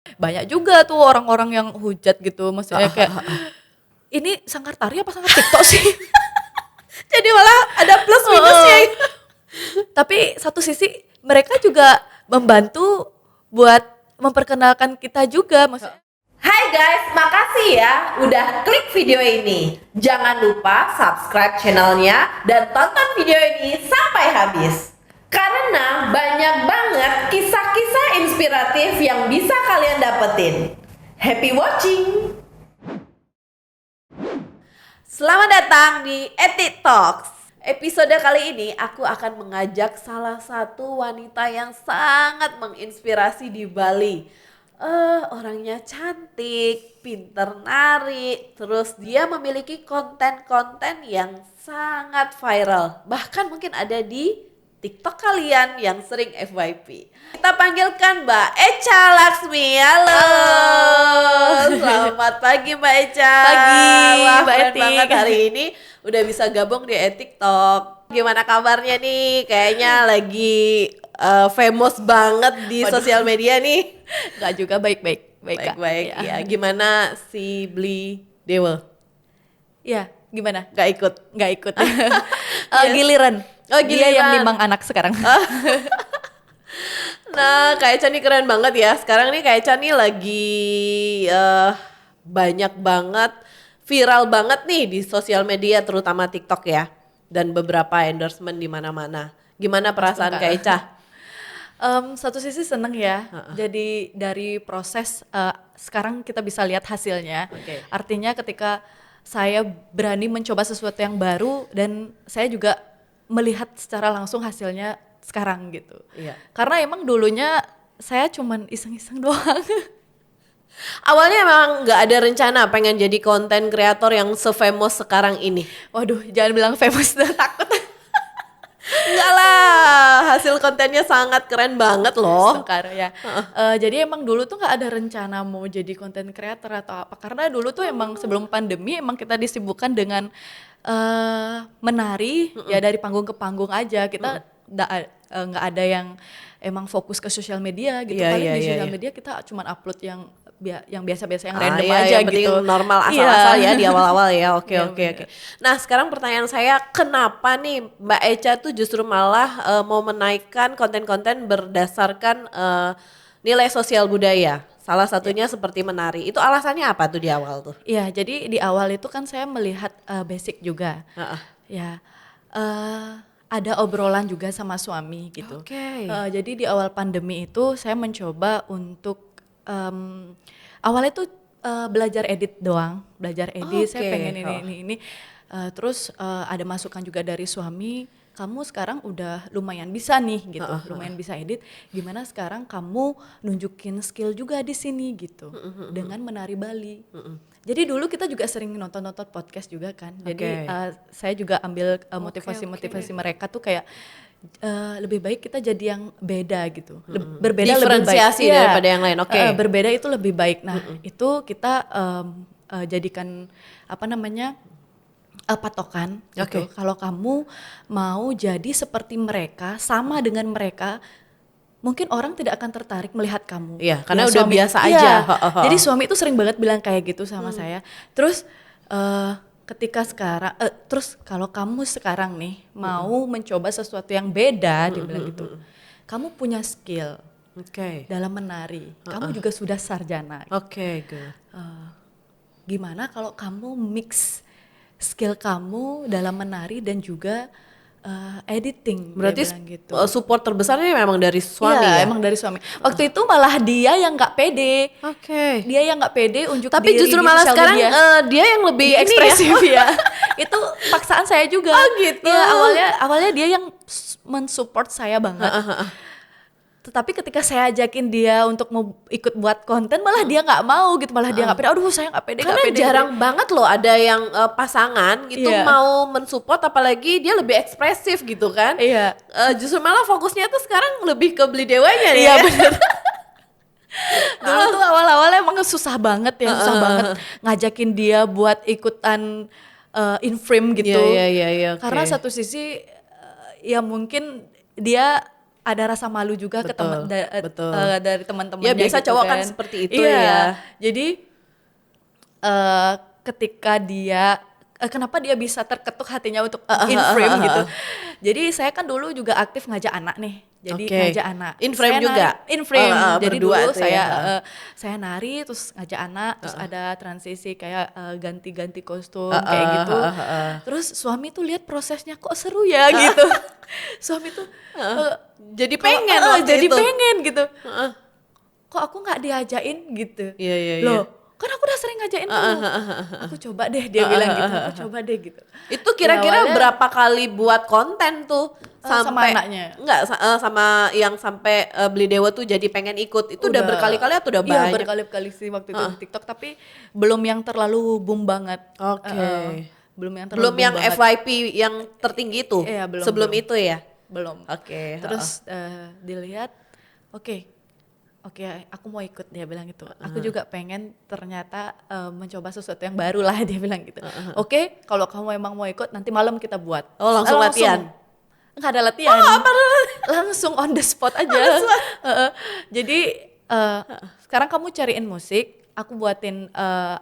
Banyak juga tuh orang-orang yang hujat gitu, maksudnya kayak, "Ini sangkar tari apa sangkar TikTok sih?" Jadi malah ada plus minusnya Heeh. ya. Tapi satu sisi mereka juga membantu buat memperkenalkan kita juga, maksudnya. Hai guys, makasih ya udah klik video ini. Jangan lupa subscribe channelnya dan tonton video ini sampai habis. Karena banyak banget kisah-kisah inspiratif yang bisa kalian dapetin. Happy watching! Selamat datang di Etik Talks. Episode kali ini aku akan mengajak salah satu wanita yang sangat menginspirasi di Bali. Orangnya cantik, pinter nari, terus dia memiliki konten-konten yang sangat viral. Bahkan mungkin ada di TikTok kalian yang sering FYP. Kita panggilkan Mbak Echa Laksmi. Halo. Selamat pagi Mbak Echa. Pagi, Wah, Mbak keren Etik. banget hari ini udah bisa gabung di TikTok. Gimana kabarnya nih? Kayaknya lagi famous banget di Waduh. sosial media nih. Nggak juga, baik-baik. Kak. Baik-baik ya. Gimana si Bli Dewa? Iya, gimana? Gak ikut? Nggak ikut. Yes. Giliran. Oh, Dia yang giliran. 5 anak sekarang. Nah, Kak Echa nih keren banget ya. Sekarang nih Kak Echa nih lagi banyak banget, viral banget nih di sosial media terutama TikTok ya. Dan beberapa endorsement di mana-mana. Gimana perasaan Kak Echa? Satu sisi seneng ya. Jadi dari proses sekarang kita bisa lihat hasilnya. Oke. Artinya ketika saya berani mencoba sesuatu yang baru dan saya juga melihat secara langsung hasilnya sekarang gitu. Iya. Karena emang dulunya saya cuman iseng-iseng doang. Awalnya emang nggak ada rencana pengen jadi konten kreator yang se-famous sekarang ini? Waduh, jangan bilang famous, takut. Enggak lah, hasil kontennya sangat keren banget loh. Sekar ya. Jadi emang dulu tuh nggak ada rencana mau jadi konten creator atau apa. Karena dulu tuh emang sebelum pandemi emang kita disibukkan dengan menari ya dari panggung ke panggung aja. Kita nggak ada yang emang fokus ke sosial media gitu. Iya, Paling iya, di iya, sosial iya. media kita cuman upload yang biasa-biasa yang random Iya, aja yang penting gitu. normal asal-asal Iya. ya di awal-awal ya. Oke, Iya, oke, oke. bener. Nah, sekarang pertanyaan saya, kenapa nih Mbak Echa tuh justru malah mau menaikkan konten-konten berdasarkan nilai sosial budaya? Salah satunya seperti menari. Itu alasannya apa tuh di awal tuh? Iya, jadi di awal itu kan saya melihat basic juga. Heeh. Ya, ada obrolan juga sama suami gitu. Oke. Jadi di awal pandemi itu saya mencoba untuk awalnya tuh belajar edit doang, belajar edit. Saya Oke, pengen oh. ini. Terus ada masukan juga dari suami. Kamu sekarang udah lumayan bisa nih gitu, lumayan bisa edit. Gimana sekarang kamu nunjukin skill juga di sini gitu, dengan menari Bali. Jadi dulu kita juga sering nonton podcast juga kan. Jadi Oke. saya juga ambil motivasi-motivasi mereka tuh kayak lebih baik kita jadi yang beda gitu. Berbeda lebih baik. Diferensiasi Iya, daripada yang lain. Oke. berbeda itu lebih baik. Nah, itu kita jadikan apa namanya? Patokan gitu. Oke. Kalau kamu mau jadi seperti mereka, sama dengan mereka, mungkin orang tidak akan tertarik melihat kamu. Iya, karena Ya, udah biasa aja. Iya. Jadi suami itu sering banget bilang kayak gitu sama saya. Terus ketika sekarang, terus kalau kamu sekarang nih mau mencoba sesuatu yang beda, dia bilang gitu. Kamu punya skill Oke. dalam menari. Kamu juga sudah sarjana. Oke, good. Gimana kalau kamu mix skill kamu dalam menari dan juga editing, Berarti dia bilang gitu. support terbesarnya memang dari suami Iya, ya? emang dari suami. Waktu itu malah dia yang nggak pede. Oke. Dia yang nggak pede unjuk Tapi diri justru di malah sosial sekarang media. dia yang lebih Di ini ekspresif ya. ya. Itu paksaan saya juga. Oh, gitu. Ya, awalnya dia yang mensupport saya banget. Tetapi ketika saya ajakin dia untuk mau ikut buat konten, malah dia nggak mau gitu, malah dia nggak pede. Aduh, saya nggak pede, Karena nggak pede. jarang banget loh ada yang pasangan gitu Iya. mau mensupport, apalagi dia lebih ekspresif gitu kan. Iya. Justru malah fokusnya tuh sekarang lebih ke beli dewanya nih Iya, ya. bener. Dulu tuh awal-awal emang susah banget ya, susah banget ngajakin dia buat ikutan in frame gitu. Iya, oke. Karena satu sisi ya mungkin dia ada rasa malu juga ke Betul, betul. dari Ya teman-temannya biasa gitu cowok kan kan. seperti itu Iya, ya. jadi ketika dia kenapa dia bisa terketuk hatinya untuk in frame gitu. Jadi saya kan dulu juga aktif ngajak anak nih. Jadi Oke. ngajak anak. In frame Saya nari juga? in frame. Jadi Berdua dulu tuh ya. saya nari terus ngajak anak, terus ada transisi kayak ganti-ganti kostum kayak gitu. Terus suami tuh lihat prosesnya kok seru ya gitu. Suami tuh Jadi kalau pengen waktu jadi itu. pengen gitu. Kok aku nggak diajain gitu. Iya, iya, iya. Loh, kan aku udah sering ngajain kamu. Aku coba deh, dia bilang gitu. Aku coba deh gitu. Itu Ya kira-kira awalnya berapa kali buat konten tuh sama sampai anaknya. enggak sama yang sampai Beli Dewa tuh jadi pengen ikut. Itu udah berkali-kali atau udah Iya, banyak? berkali-kali sih waktu itu di TikTok, tapi belum yang terlalu boom banget. Oke. Belum yang terlalu Belum boom yang banget. FYP yang tertinggi itu. Iya, belum, Sebelum belum. itu ya. Belum. Oke, Terus dilihat, oke, aku mau ikut, dia bilang gitu. Aku juga pengen ternyata mencoba sesuatu yang baru lah, dia bilang gitu. Oke, kalau kamu emang mau ikut, nanti malam kita buat. Oh, langsung latihan? Nggak ada latihan. Langsung on the spot aja. Jadi sekarang kamu cariin musik, aku buatin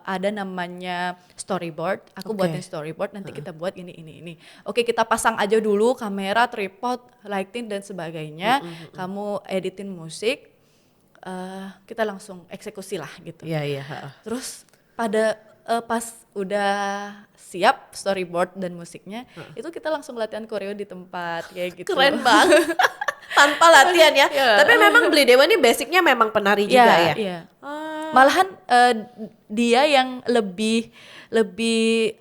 ada namanya storyboard, aku Oke. buatin storyboard, nanti kita buat ini. Oke, kita pasang aja dulu kamera, tripod, lighting dan sebagainya. Kamu editin musik, kita langsung eksekusi lah gitu. Iya, iya. Terus pas udah siap storyboard dan musiknya, itu kita langsung latihan koreo di tempat kayak gitu. Keren banget. Tanpa latihan ya. Iya. Tapi memang Beli Dewa ini basicnya memang penari juga ya. Iya. Malahan dia yang lebih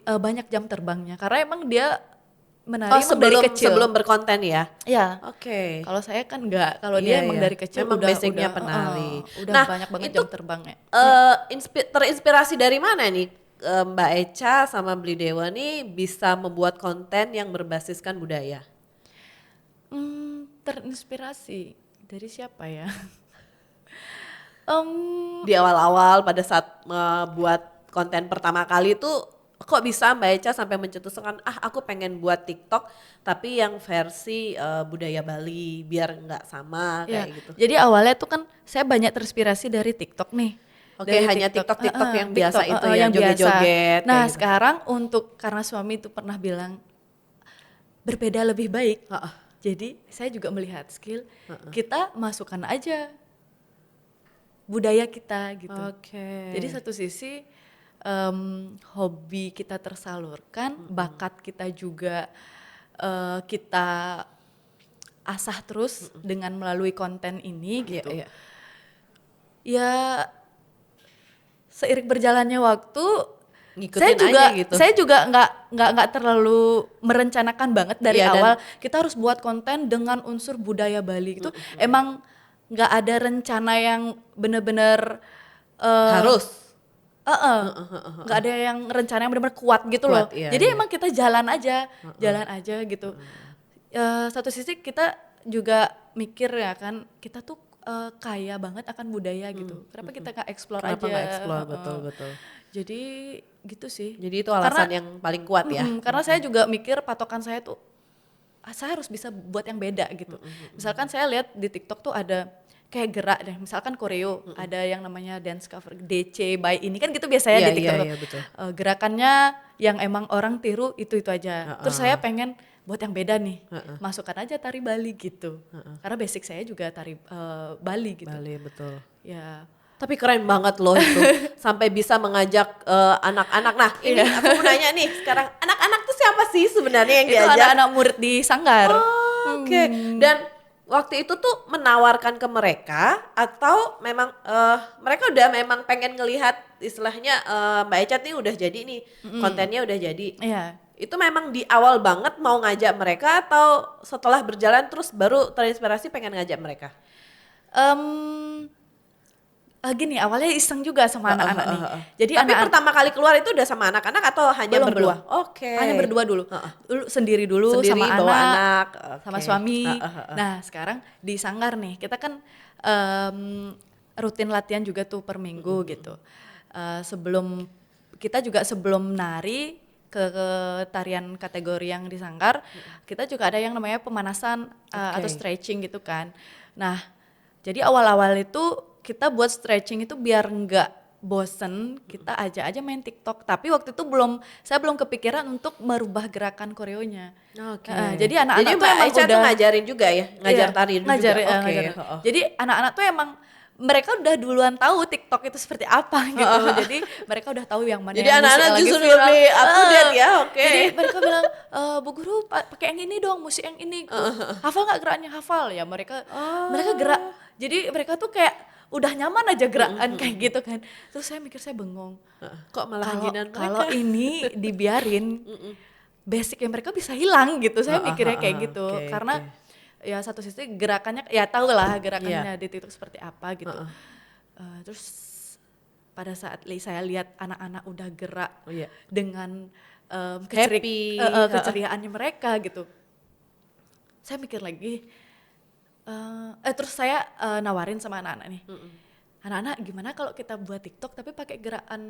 banyak jam terbangnya karena emang dia menari emang dari kecil. Sebelum berkonten ya. Iya. Oke. Kalau saya kan enggak, kalau Iya, dia emang iya. dari kecil Memang udah basicnya penari. udah Nah, banyak banget itu jam terbangnya. terinspirasi dari mana nih Mbak Echa sama Beli Dewa nih bisa membuat konten yang berbasiskan budaya? Terinspirasi dari siapa ya? Di awal-awal pada saat buat konten pertama kali tuh kok bisa Mbak Echa sampai mencetuskan aku pengen buat TikTok tapi yang versi budaya Bali biar nggak sama kayak gitu. Jadi awalnya tuh kan saya banyak terinspirasi dari TikTok nih. Oke, Dari hanya TikTok yang biasa itu ya, yang biasa. joget-joget. Nah kayak gitu. sekarang karena suami itu pernah bilang berbeda lebih baik. Jadi saya juga melihat skill, kita masukkan aja budaya kita gitu. Oke. Jadi satu sisi hobi kita tersalurkan, bakat kita juga kita asah terus dengan melalui konten ini gitu. Iya. Ya seiring berjalannya waktu Ngikutin aja gitu. saya juga nggak terlalu merencanakan banget dari Iya, awal kita harus buat konten dengan unsur budaya Bali gitu. Emang nggak ada rencana yang bener-bener Harus. nggak ada yang rencana yang benar-benar kuat gitu loh. Iya, Jadi iya. emang kita jalan aja gitu. Satu sisi kita juga mikir ya kan, kita tuh kaya banget akan budaya gitu. Kenapa kita nggak explore Kenapa aja? nggak explore, betul. Jadi gitu sih. Jadi itu alasan yang paling kuat ya. Karena saya juga mikir patokan saya tuh saya harus bisa buat yang beda gitu. Misalkan saya lihat di TikTok tuh ada kayak gerak deh, misalkan koreo, ada yang namanya dance cover DC by ini kan gitu biasanya di TikTok. Iya, betul. Gerakannya yang emang orang tiru itu aja. Terus saya pengen buat yang beda nih, masukkan aja tari Bali gitu. Karena basic saya juga tari Bali gitu. Bali, betul. Ya. Tapi keren banget loh itu, sampai bisa mengajak anak-anak. Nah ini aku mau nanya nih, sekarang anak-anak tuh siapa sih sebenarnya yang Itu diajak? anak-anak murid di Sanggar. Oke. Dan waktu itu tuh menawarkan ke mereka atau memang mereka udah memang pengen ngelihat istilahnya Mbak Echa nih udah jadi nih, kontennya udah jadi. Iya. Itu memang di awal banget mau ngajak mereka atau setelah berjalan terus baru terinspirasi pengen ngajak mereka? Gini, awalnya iseng juga sama anak-anak nih. Jadi Tapi pertama kali keluar itu udah sama anak-anak atau hanya Belum, berdua? belum. Oke. Hanya berdua dulu. Dulu sendiri Sendiri sama bawa anak, anak, sama oke. suami. Nah, sekarang di Sanggar nih, kita kan rutin latihan juga tuh per minggu gitu. Sebelum nari, ke tarian kategori yang di Sangkar, kita juga ada yang namanya pemanasan atau stretching gitu kan. Nah, jadi awal-awal itu kita buat stretching itu biar nggak bosen, kita aja main TikTok. Tapi waktu itu saya belum kepikiran untuk merubah gerakan koreonya. Jadi anak-anak tuh emang Echa tuh udah ngajarin juga ya, ngajar tari juga. ngajarin. Jadi anak-anak tuh emang mereka udah duluan tahu TikTok itu seperti apa gitu. Jadi mereka udah tahu yang mana Jadi yang musik anak-anak lagi justru viral. lebih up to date ya, Jadi mereka bilang, Bu Guru pakai yang ini dong, musik yang ini. Hafal nggak geraknya? Hafal ya. Mereka gerak. Jadi mereka tuh kayak udah nyaman aja gerakan kayak gitu kan. Terus saya mikir, saya bengong. Kok malah hanginan mereka? Kalau ini dibiarin, basicnya mereka bisa hilang gitu. Saya mikirnya kayak gitu. Karena ya satu sisi gerakannya ya tahu lah gerakannya di TikTok seperti apa gitu. Terus pada saat saya lihat anak-anak udah gerak dengan keceriaannya mereka gitu, saya mikir lagi, terus saya nawarin sama anak-anak nih, anak-anak gimana kalau kita buat TikTok tapi pakai gerakan,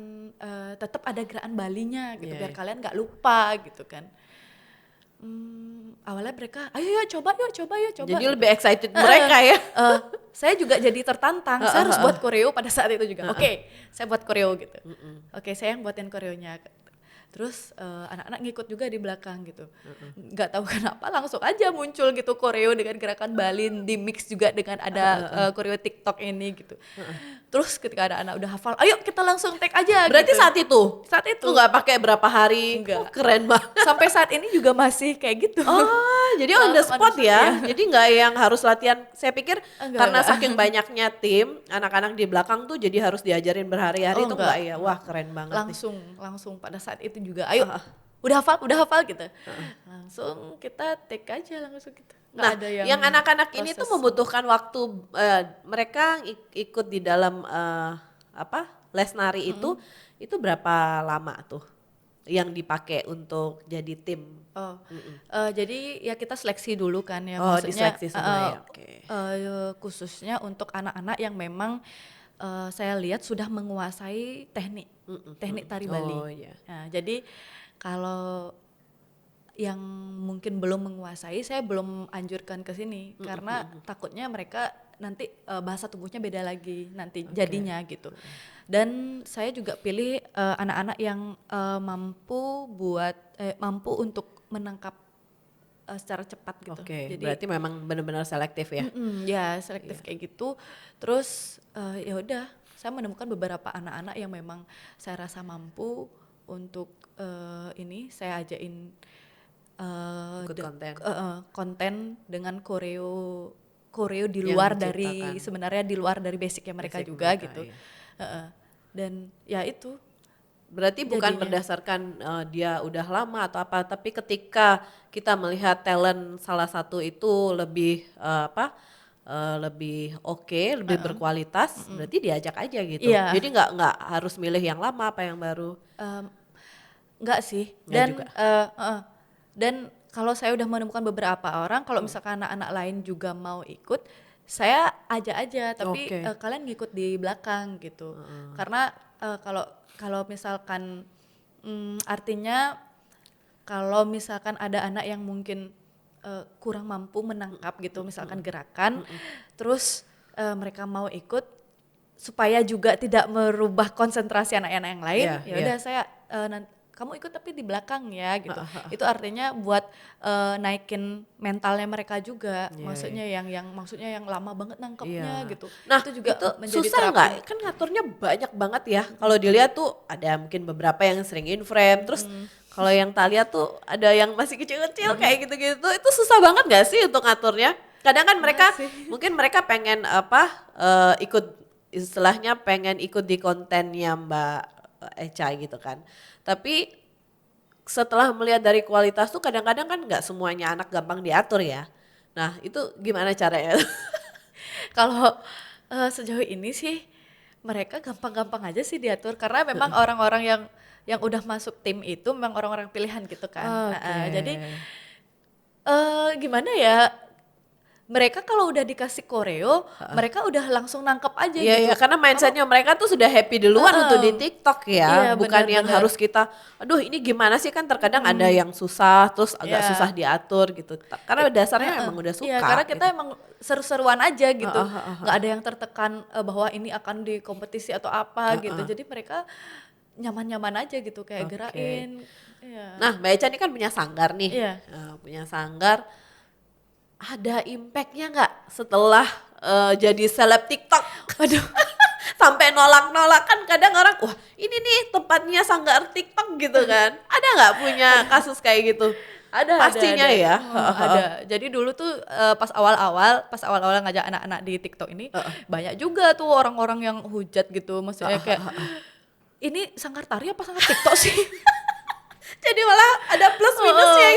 tetap ada gerakan Balinya gitu, biar kalian nggak lupa gitu kan. Awalnya mereka, ayo coba yuk. Jadi lebih excited mereka ya. Saya juga jadi tertantang, saya harus buat koreo pada saat itu juga. Oke, saya buat koreo gitu. Oke, saya yang buatin koreonya. Terus anak-anak ngikut juga di belakang gitu. Nggak tahu kenapa langsung aja muncul gitu koreo dengan gerakan Balin, di mix juga dengan ada koreo TikTok ini gitu. Terus ketika ada anak udah hafal, ayo kita langsung tag aja. Berarti gitu. saat itu nggak pakai berapa hari? Enggak. Keren banget. Sampai saat ini juga masih kayak gitu. Jadi on the spot ya. Jadi nggak yang harus latihan. Saya pikir karena enggak. saking banyaknya tim, anak-anak di belakang tuh jadi harus diajarin berhari-hari itu enggak ya. Wah, keren banget. Langsung pada saat itu juga. Ayo. Udah hafal gitu. Langsung kita take aja langsung gitu. Nah, ada yang anak-anak ini tuh membutuhkan waktu, mereka ikut di dalam les nari itu berapa lama tuh yang dipakai untuk jadi tim? Jadi ya kita seleksi dulu kan ya, maksudnya diseleksi semua khususnya untuk anak-anak yang memang saya lihat sudah menguasai teknik tari Bali. Nah, jadi kalau yang mungkin belum menguasai, saya belum anjurkan ke sini karena takutnya mereka nanti bahasa tubuhnya beda lagi nanti jadinya gitu. Dan saya juga pilih anak-anak yang mampu untuk menangkap secara cepat gitu. Jadi berarti memang benar-benar selektif ya? Ya selektif kayak gitu. Terus ya udah, saya menemukan beberapa anak-anak yang memang saya rasa mampu untuk ini saya ajain konten dengan koreo di luar dari sebenarnya di luar dari basicnya mereka juga gitu. Dan ya itu berarti bukan berdasarkan dia udah lama atau apa, tapi ketika kita melihat talent salah satu itu lebih lebih lebih berkualitas, berarti diajak aja gitu. Jadi nggak harus milih yang lama apa yang baru. Enggak sih. Dan kalau saya udah menemukan beberapa orang, kalau misalkan anak-anak lain juga mau ikut, saya ajak aja, tapi kalian ngikut di belakang gitu. Karena kalau misalkan artinya kalau misalkan ada anak yang mungkin kurang mampu menangkap gitu, misalkan gerakan, terus mereka mau ikut supaya juga tidak merubah konsentrasi anak-anak yang lain, ya udah saya kamu ikut tapi di belakang ya gitu. Itu artinya buat naikin mentalnya mereka juga. Maksudnya yang lama banget nangkepnya gitu. Nah, itu juga itu menjadi susah nggak? Kan ngaturnya banyak banget ya. Kalau dilihat tuh ada mungkin beberapa yang sering in frame, terus kalau yang Talia tuh ada yang masih kecil-kecil kayak gitu-gitu. Itu susah banget nggak sih untuk ngaturnya? Kadang kan mereka mungkin mereka pengen ikut, istilahnya pengen ikut di kontennya Mbak Echa gitu kan. Tapi setelah melihat dari kualitas tuh kadang-kadang kan nggak semuanya anak gampang diatur ya. Nah itu gimana caranya? Kalau sejauh ini sih mereka gampang-gampang aja sih diatur karena memang orang-orang yang udah masuk tim itu memang orang-orang pilihan gitu kan. Jadi gimana ya? mereka kalau udah dikasih koreo, mereka udah langsung nangkep aja Iya, gitu. iya, karena mindsetnya mereka tuh sudah happy duluan untuk di TikTok ya, Iya, bukan yang benar-benar. harus kita, aduh ini gimana sih, kan terkadang ada yang susah, terus agak Iya. susah diatur gitu. Karena dasarnya emang udah suka. Iya, karena kita gitu. emang seru-seruan aja gitu. Nggak ada yang tertekan bahwa ini akan di kompetisi atau apa gitu. Jadi mereka nyaman-nyaman aja gitu kayak gerain. Iya. Nah, Mbak Eca ini kan punya sanggar nih, Iya. punya sanggar. Ada impactnya nggak setelah jadi seleb TikTok? Waduh. Sampai nolak-nolak, kan kadang orang, wah ini nih tempatnya sanggar TikTok gitu kan. Ada nggak punya kasus kayak gitu? Pastinya ada. ya. Ada. Jadi dulu tuh pas awal-awal ngajak anak-anak di TikTok ini banyak juga tuh orang-orang yang hujat gitu, maksudnya kayak ini sanggar tari apa sanggar TikTok sih? Jadi malah ada plus minusnya.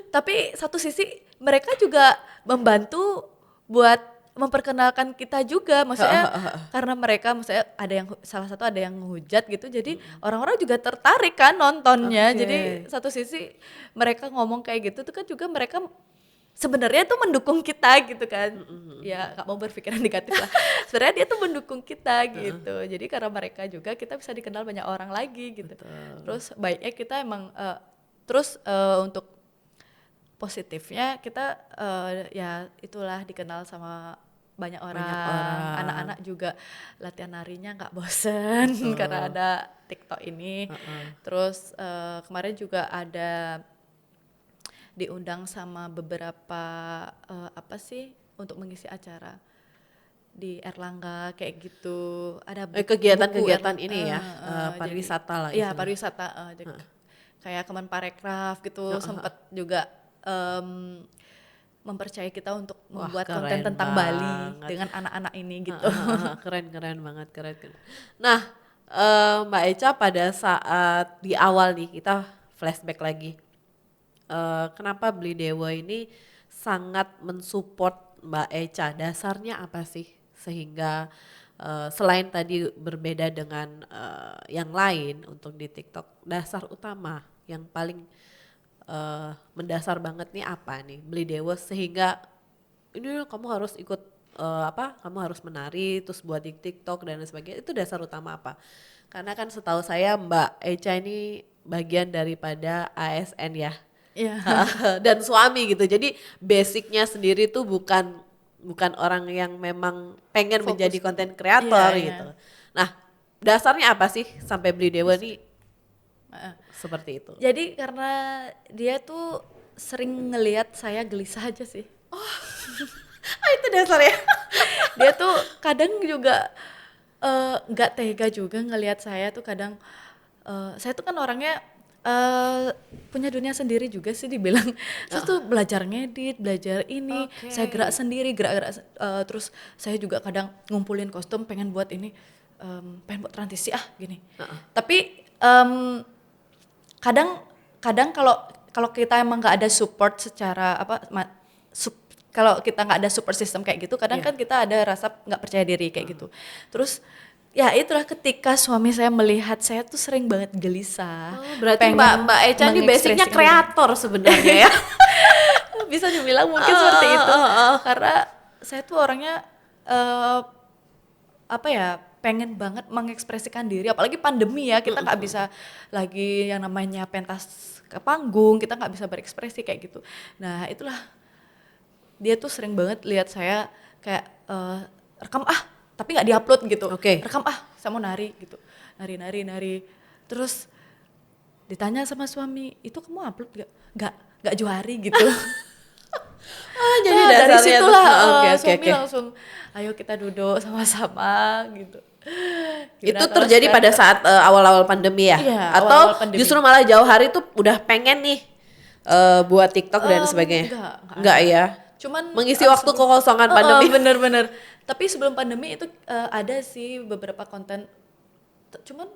Tapi satu sisi mereka juga membantu buat memperkenalkan kita juga, maksudnya karena mereka maksudnya salah satu ada yang hujat gitu, jadi orang-orang juga tertarik kan nontonnya. Jadi satu sisi mereka ngomong kayak gitu tuh kan juga mereka sebenarnya tuh mendukung kita gitu kan. Ya nggak mau berpikiran negatif lah. Sebenarnya dia tuh mendukung kita gitu. Jadi karena mereka juga kita bisa dikenal banyak orang lagi gitu. Terus baiknya kita emang untuk positifnya kita ya itulah dikenal sama banyak orang. Anak-anak juga latihan narinya nggak bosen karena ada TikTok ini. Terus kemarin juga ada diundang sama beberapa untuk mengisi acara di Erlangga kayak gitu. Ada Kegiatan-kegiatan ini ya, pariwisata lah. Iya, pariwisata. Kayak Kemenparekraf gitu sempet juga mempercayai kita untuk membuat konten tentang Bali dengan anak-anak ini gitu. Keren banget, keren. Nah, Mbak Eca pada saat di awal nih, kita flashback lagi. Kenapa Beli Dewa ini sangat mensupport Mbak Eca? Dasarnya apa sih? Sehingga selain tadi berbeda dengan yang lain untuk di TikTok, dasar utama yang paling mendasar banget nih apa nih Beli Dewa sehingga ini kamu harus ikut kamu harus menari terus buat di TikTok dan lain sebagainya, itu dasar utama apa? Karena kan setahu saya Mbak Eca ini bagian daripada ASN ya. Iya. Dan suami gitu, jadi basicnya sendiri tuh bukan orang yang memang pengen menjadi konten kreator gitu. Nah, dasarnya apa sih sampai Beli Dewa nih seperti itu? Jadi karena dia tuh sering ngelihat saya gelisah aja sih. Itu dasarnya. Dia tuh kadang juga nggak tega juga ngelihat saya tuh kadang. Saya tuh kan orangnya punya dunia sendiri juga sih dibilang. Saya tuh belajar ngedit, belajar ini, saya gerak sendiri, gerak terus saya juga kadang ngumpulin kostum pengen buat ini, pengen buat transisi gini. Tapi kadang kalau kita emang nggak ada support secara kalau kita nggak ada support system kayak gitu, kadang kan kita ada rasa nggak percaya diri kayak gitu. Terus ya itulah ketika suami saya melihat saya tuh sering banget gelisah. Berarti Mbak Eca ini basicnya kreator sebenarnya ya. Bisa dibilang mungkin seperti itu. Karena saya tuh orangnya pengen banget mengekspresikan diri, apalagi pandemi ya, kita nggak bisa lagi yang namanya pentas ke panggung, kita nggak bisa berekspresi kayak gitu. Nah itulah dia tuh sering banget lihat saya kayak rekam tapi nggak diupload gitu. Rekam saya mau nari gitu, nari terus ditanya sama suami, itu kamu upload nggak Johari gitu. Jadi dari situlah suami okay. langsung ayo kita duduk sama-sama gitu. Itu terjadi pada saat awal-awal pandemi ya? Iya, atau awal-awal pandemi. Justru malah jauh hari tuh udah pengen nih buat TikTok dan sebagainya? Enggak ya? Cuman mengisi waktu kekosongan pandemi. Bener-bener. Tapi sebelum pandemi itu ada sih beberapa konten, cuman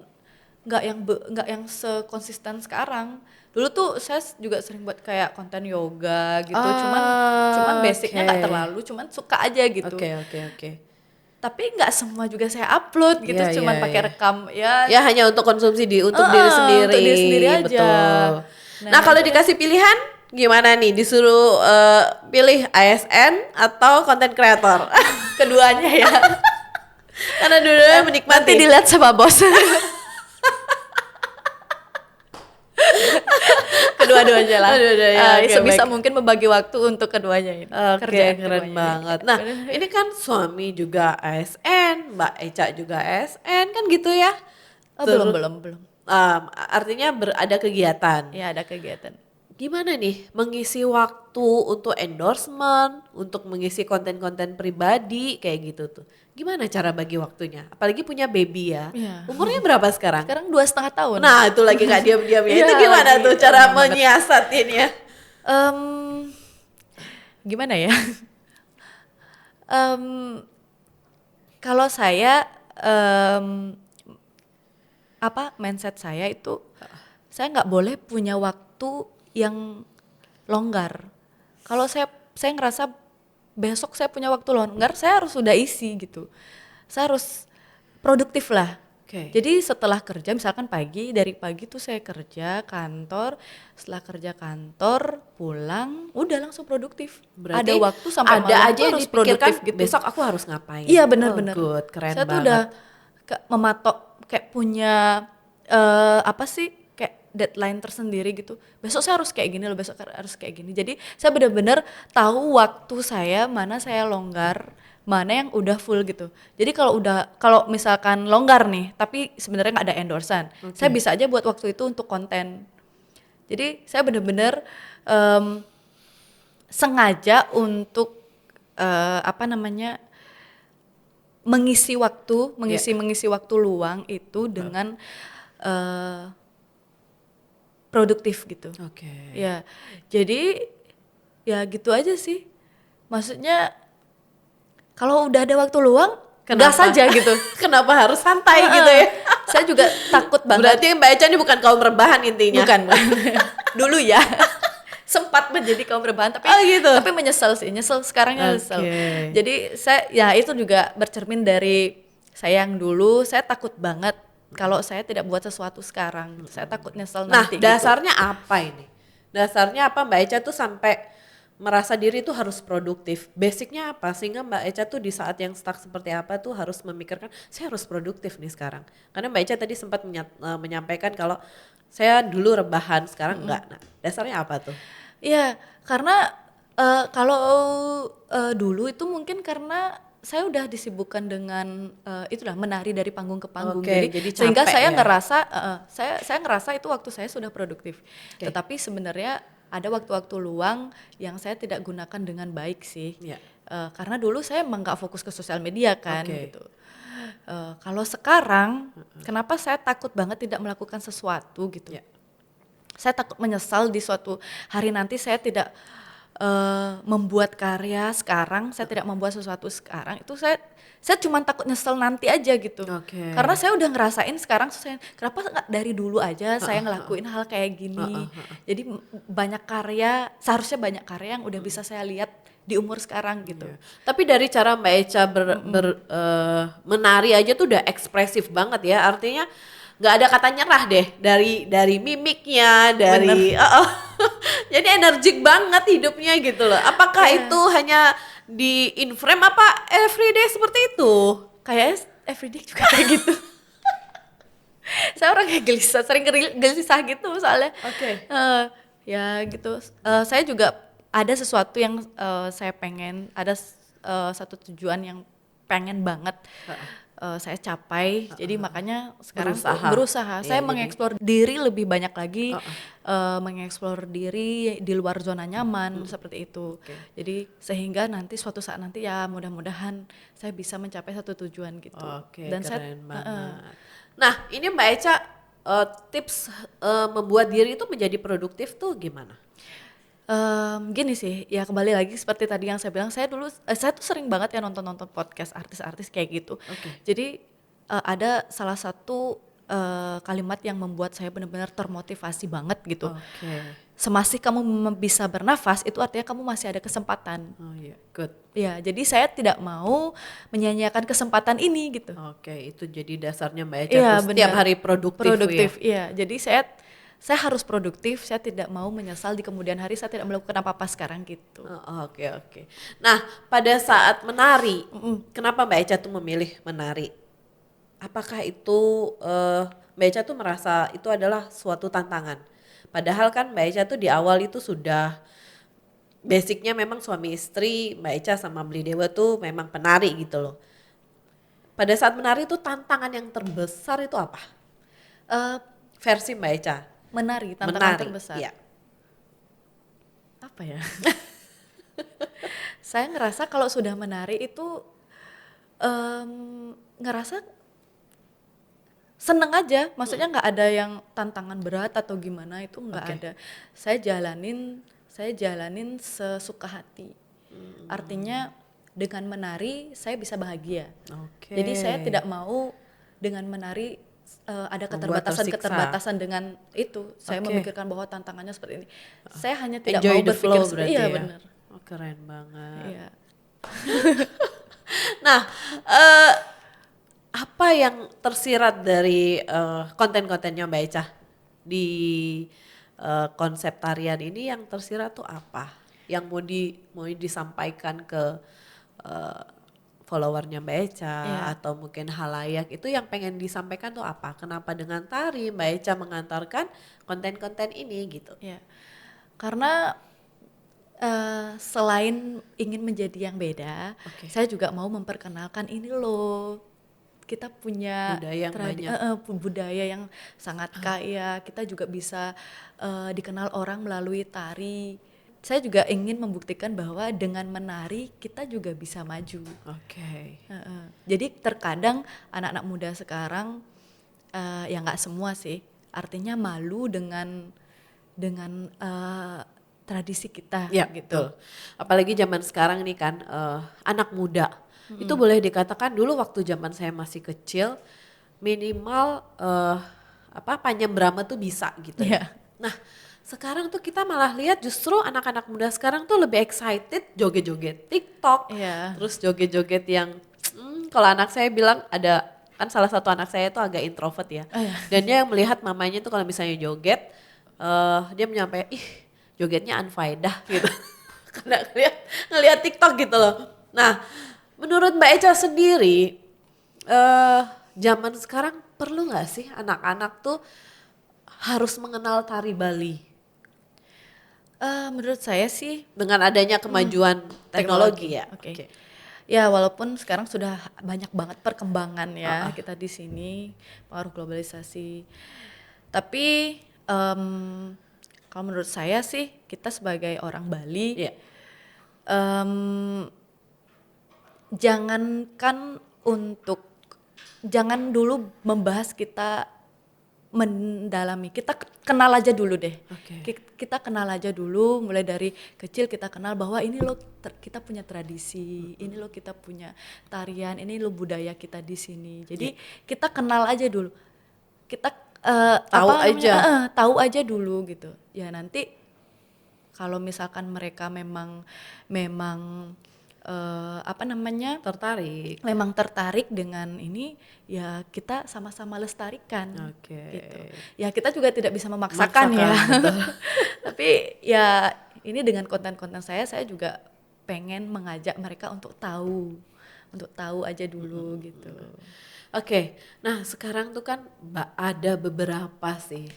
nggak yang sekonsisten sekarang. Dulu tuh saya juga sering buat kayak konten yoga gitu, cuman basicnya nggak terlalu, cuman suka aja gitu. Oke. Tapi nggak semua juga saya upload gitu, cuman pakai rekam ya. Ya hanya untuk konsumsi untuk diri sendiri. Untuk diri sendiri aja. Betul. Nah kalau dikasih pilihan gimana nih disuruh pilih ASN atau content creator? Keduanya ya. Karena dua-duanya menikmati. Nanti dilihat sama bos. Kedua-duanya lah. Oke, sebisa baik. mungkin membagi waktu untuk keduanya ini. Oke, Kerjaan keren keduanya. banget. Nah, ini kan suami juga ASN, Mbak Eca juga ASN, kan gitu ya? Belum. Artinya ada kegiatan. Ya ada kegiatan. Gimana nih mengisi waktu untuk endorsement, untuk mengisi konten-konten pribadi kayak gitu tuh? Gimana cara bagi waktunya? Apalagi punya baby ya. Iya. Umurnya berapa sekarang? Sekarang 2,5 tahun. Nah, itu lagi nggak diam-diam ya. Itu Iya, gimana lagi tuh cara banget. menyiasatinnya? Em, Gimana ya? Em, Kalau saya mindset saya itu saya nggak boleh punya waktu yang longgar. Kalau saya ngerasa besok saya punya waktu longgar, saya harus sudah isi gitu. Saya harus produktif lah. Oke. Jadi setelah kerja misalkan dari pagi tuh saya kerja kantor, setelah kerja kantor pulang udah langsung produktif. Berarti ada waktu sampai ada malam aja tuh yang harus dipikirkan produktif gitu. besok aku harus ngapain. Iya benar-benar. Oh, good, keren Saya tuh banget. udah mematok kayak punya kayak deadline tersendiri gitu. Besok saya harus kayak gini loh, besok harus kayak gini. Jadi saya benar-benar tahu waktu saya mana saya longgar, mana yang udah full gitu. Jadi kalau misalkan longgar nih, tapi sebenarnya nggak ada endorsan, saya bisa aja buat waktu itu untuk konten. Jadi saya benar-benar sengaja untuk mengisi waktu luang itu dengan produktif gitu. Oke. Ya, jadi ya gitu aja sih. Maksudnya kalau udah ada waktu luang, gas saja gitu. Kenapa harus santai gitu ya? Saya juga takut banget. Berarti Mbak Eca ini bukan kaum rebahan intinya. Bukan. Dulu ya. Sempat menjadi kaum rebahan tapi gitu. tapi menyesal sekarangnya nyesel. Jadi saya itu juga bercermin dari saya yang dulu saya takut banget kalau saya tidak buat sesuatu sekarang. Saya takut nyesel nanti. Nah, dasarnya apa ini? Dasarnya apa Mbak Eca tuh sampai merasa diri tuh harus produktif? Basicnya apa sehingga Mbak Eca tuh di saat yang stuck seperti apa tuh harus memikirkan saya harus produktif nih sekarang. Karena Mbak Eca tadi sempat menyampaikan kalau saya dulu rebahan, sekarang enggak. Nah, dasarnya apa tuh? Iya, karena kalau dulu itu mungkin karena saya udah disibukkan dengan itulah menari dari panggung ke panggung. Jadi sehingga capek saya ya? ngerasa saya ngerasa itu waktu saya sudah produktif. Tetapi sebenarnya ada waktu-waktu luang yang saya tidak gunakan dengan baik sih. Karena dulu saya emang nggak fokus ke sosial media kan gitu. Kalau sekarang kenapa saya takut banget tidak melakukan sesuatu gitu. Saya takut menyesal di suatu hari nanti saya tidak membuat karya sekarang, saya tidak membuat sesuatu sekarang. Itu saya cuma takut nyesel nanti aja gitu. Karena saya udah ngerasain sekarang, kenapa nggak dari dulu aja saya ngelakuin hal kayak gini. Jadi seharusnya banyak karya yang udah bisa saya lihat di umur sekarang gitu. Tapi dari cara Mbak Eca menari aja tuh udah ekspresif banget ya. Artinya nggak ada kata nyerah deh dari mimiknya, jadi energik banget hidupnya gitu loh. Apakah itu hanya di in frame apa everyday seperti itu? Kayaknya everyday juga kayak gitu. Saya orang kayak gelisah, sering gelisah gitu soalnya. Ya gitu. Saya juga ada sesuatu yang saya pengen, ada satu tujuan yang pengen banget saya capai. Jadi makanya sekarang berusaha. Saya mengeksplor diri lebih banyak lagi, mengeksplor diri di luar zona nyaman seperti itu. Jadi sehingga nanti suatu saat nanti ya mudah-mudahan saya bisa mencapai satu tujuan gitu. Dan keren banget. Nah ini Mbak Eca tips membuat diri itu menjadi produktif tuh gimana? Gini sih, ya kembali lagi seperti tadi yang saya bilang, saya tuh sering banget ya nonton podcast artis-artis kayak gitu. Jadi ada salah satu kalimat yang membuat saya benar-benar termotivasi banget gitu. Semasih kamu bisa bernafas, itu artinya kamu masih ada kesempatan. Ya, jadi saya tidak mau menyanyiakan kesempatan ini gitu. Itu jadi dasarnya Mbak Eca setiap hari produktif. Iya, jadi saya saya harus produktif, saya tidak mau menyesal di kemudian hari saya tidak melakukan apa-apa sekarang gitu. Oke. Nah, pada saat menari, kenapa Mbak Echa tuh memilih menari? Apakah itu Mbak Echa tuh merasa itu adalah suatu tantangan? Padahal kan Mbak Echa tuh di awal itu sudah basicnya memang suami istri, Mbak Echa sama Beli Dewa tuh memang penari gitu loh. Pada saat menari itu tantangan yang terbesar itu apa? Eh, Versi Mbak Echa. Menari, tantangan Menari, terbesar. iya. Apa ya? Saya ngerasa kalau sudah menari itu ngerasa seneng aja, maksudnya nggak ada yang tantangan berat atau gimana, itu nggak Oke. ada. Saya jalanin sesuka hati. Artinya dengan menari saya bisa bahagia. Oke. Jadi saya tidak mau dengan menari ada Membuat keterbatasan dengan itu. Saya Oke. memikirkan bahwa tantangannya seperti ini. Saya hanya tidak Enjoy mau the berpikir flow seperti berarti iya ya. benar. Oh, keren banget. Iya. Nah, apa yang tersirat dari konten-kontennya Mbak Echa di konsep tarian ini, yang tersirat tuh apa? Yang mau disampaikan ke eh, followernya Mbak Echa Iya. atau mungkin halayak, itu yang pengen disampaikan tuh apa? Kenapa dengan tari Mbak Echa mengantarkan konten-konten ini gitu? Ya, karena selain ingin menjadi yang beda, Oke. saya juga mau memperkenalkan ini loh, kita punya Budaya yang banyak. budaya yang sangat kaya. Kita juga bisa dikenal orang melalui tari. Saya juga ingin membuktikan bahwa dengan menari kita juga bisa maju. Oke. Jadi terkadang anak-anak muda sekarang, ya nggak semua sih, artinya malu dengan tradisi kita Ya, gitu. betul. Apalagi zaman sekarang nih kan, anak muda. Itu boleh dikatakan dulu waktu zaman saya masih kecil, minimal Panjam Brahma tuh bisa gitu ya. Iya. Nah, sekarang tuh kita malah lihat justru anak-anak muda sekarang tuh lebih excited joget-joget TikTok. Iya. Terus joget-joget yang kalau anak saya bilang, ada kan salah satu anak saya tuh agak introvert ya. Oh, iya. Dan dia melihat mamanya tuh kalau misalnya joget, dia menyampaikan, ih jogetnya unfaedah gitu. Karena ngelihat TikTok gitu loh. Nah, menurut Mbak Echa sendiri, zaman sekarang perlu nggak sih anak-anak tuh harus mengenal tari Bali? Menurut saya sih Dengan adanya kemajuan teknologi ya. Oke. Ya walaupun sekarang sudah banyak banget perkembangan ya kita di sini, pengaruh globalisasi. Tapi kalau menurut saya sih kita sebagai orang Bali, Iya. jangan dulu membahas kita mendalami, kita kenal aja dulu deh. Oke. Kita kenal aja dulu, mulai dari kecil kita kenal bahwa ini loh kita punya tradisi, ini loh kita punya tarian, ini loh budaya kita di sini. Jadi kita kenal aja dulu, kita tahu aja dulu gitu. Ya nanti kalau misalkan mereka memang Tertarik. memang tertarik dengan ini, ya kita sama-sama lestarikan. Oke. Gitu. Ya kita juga tidak bisa memaksakan ya. Betul. Tapi ya ini dengan konten-konten saya juga pengen mengajak mereka untuk tahu aja dulu gitu. Oke, nah sekarang tuh kan ada beberapa sih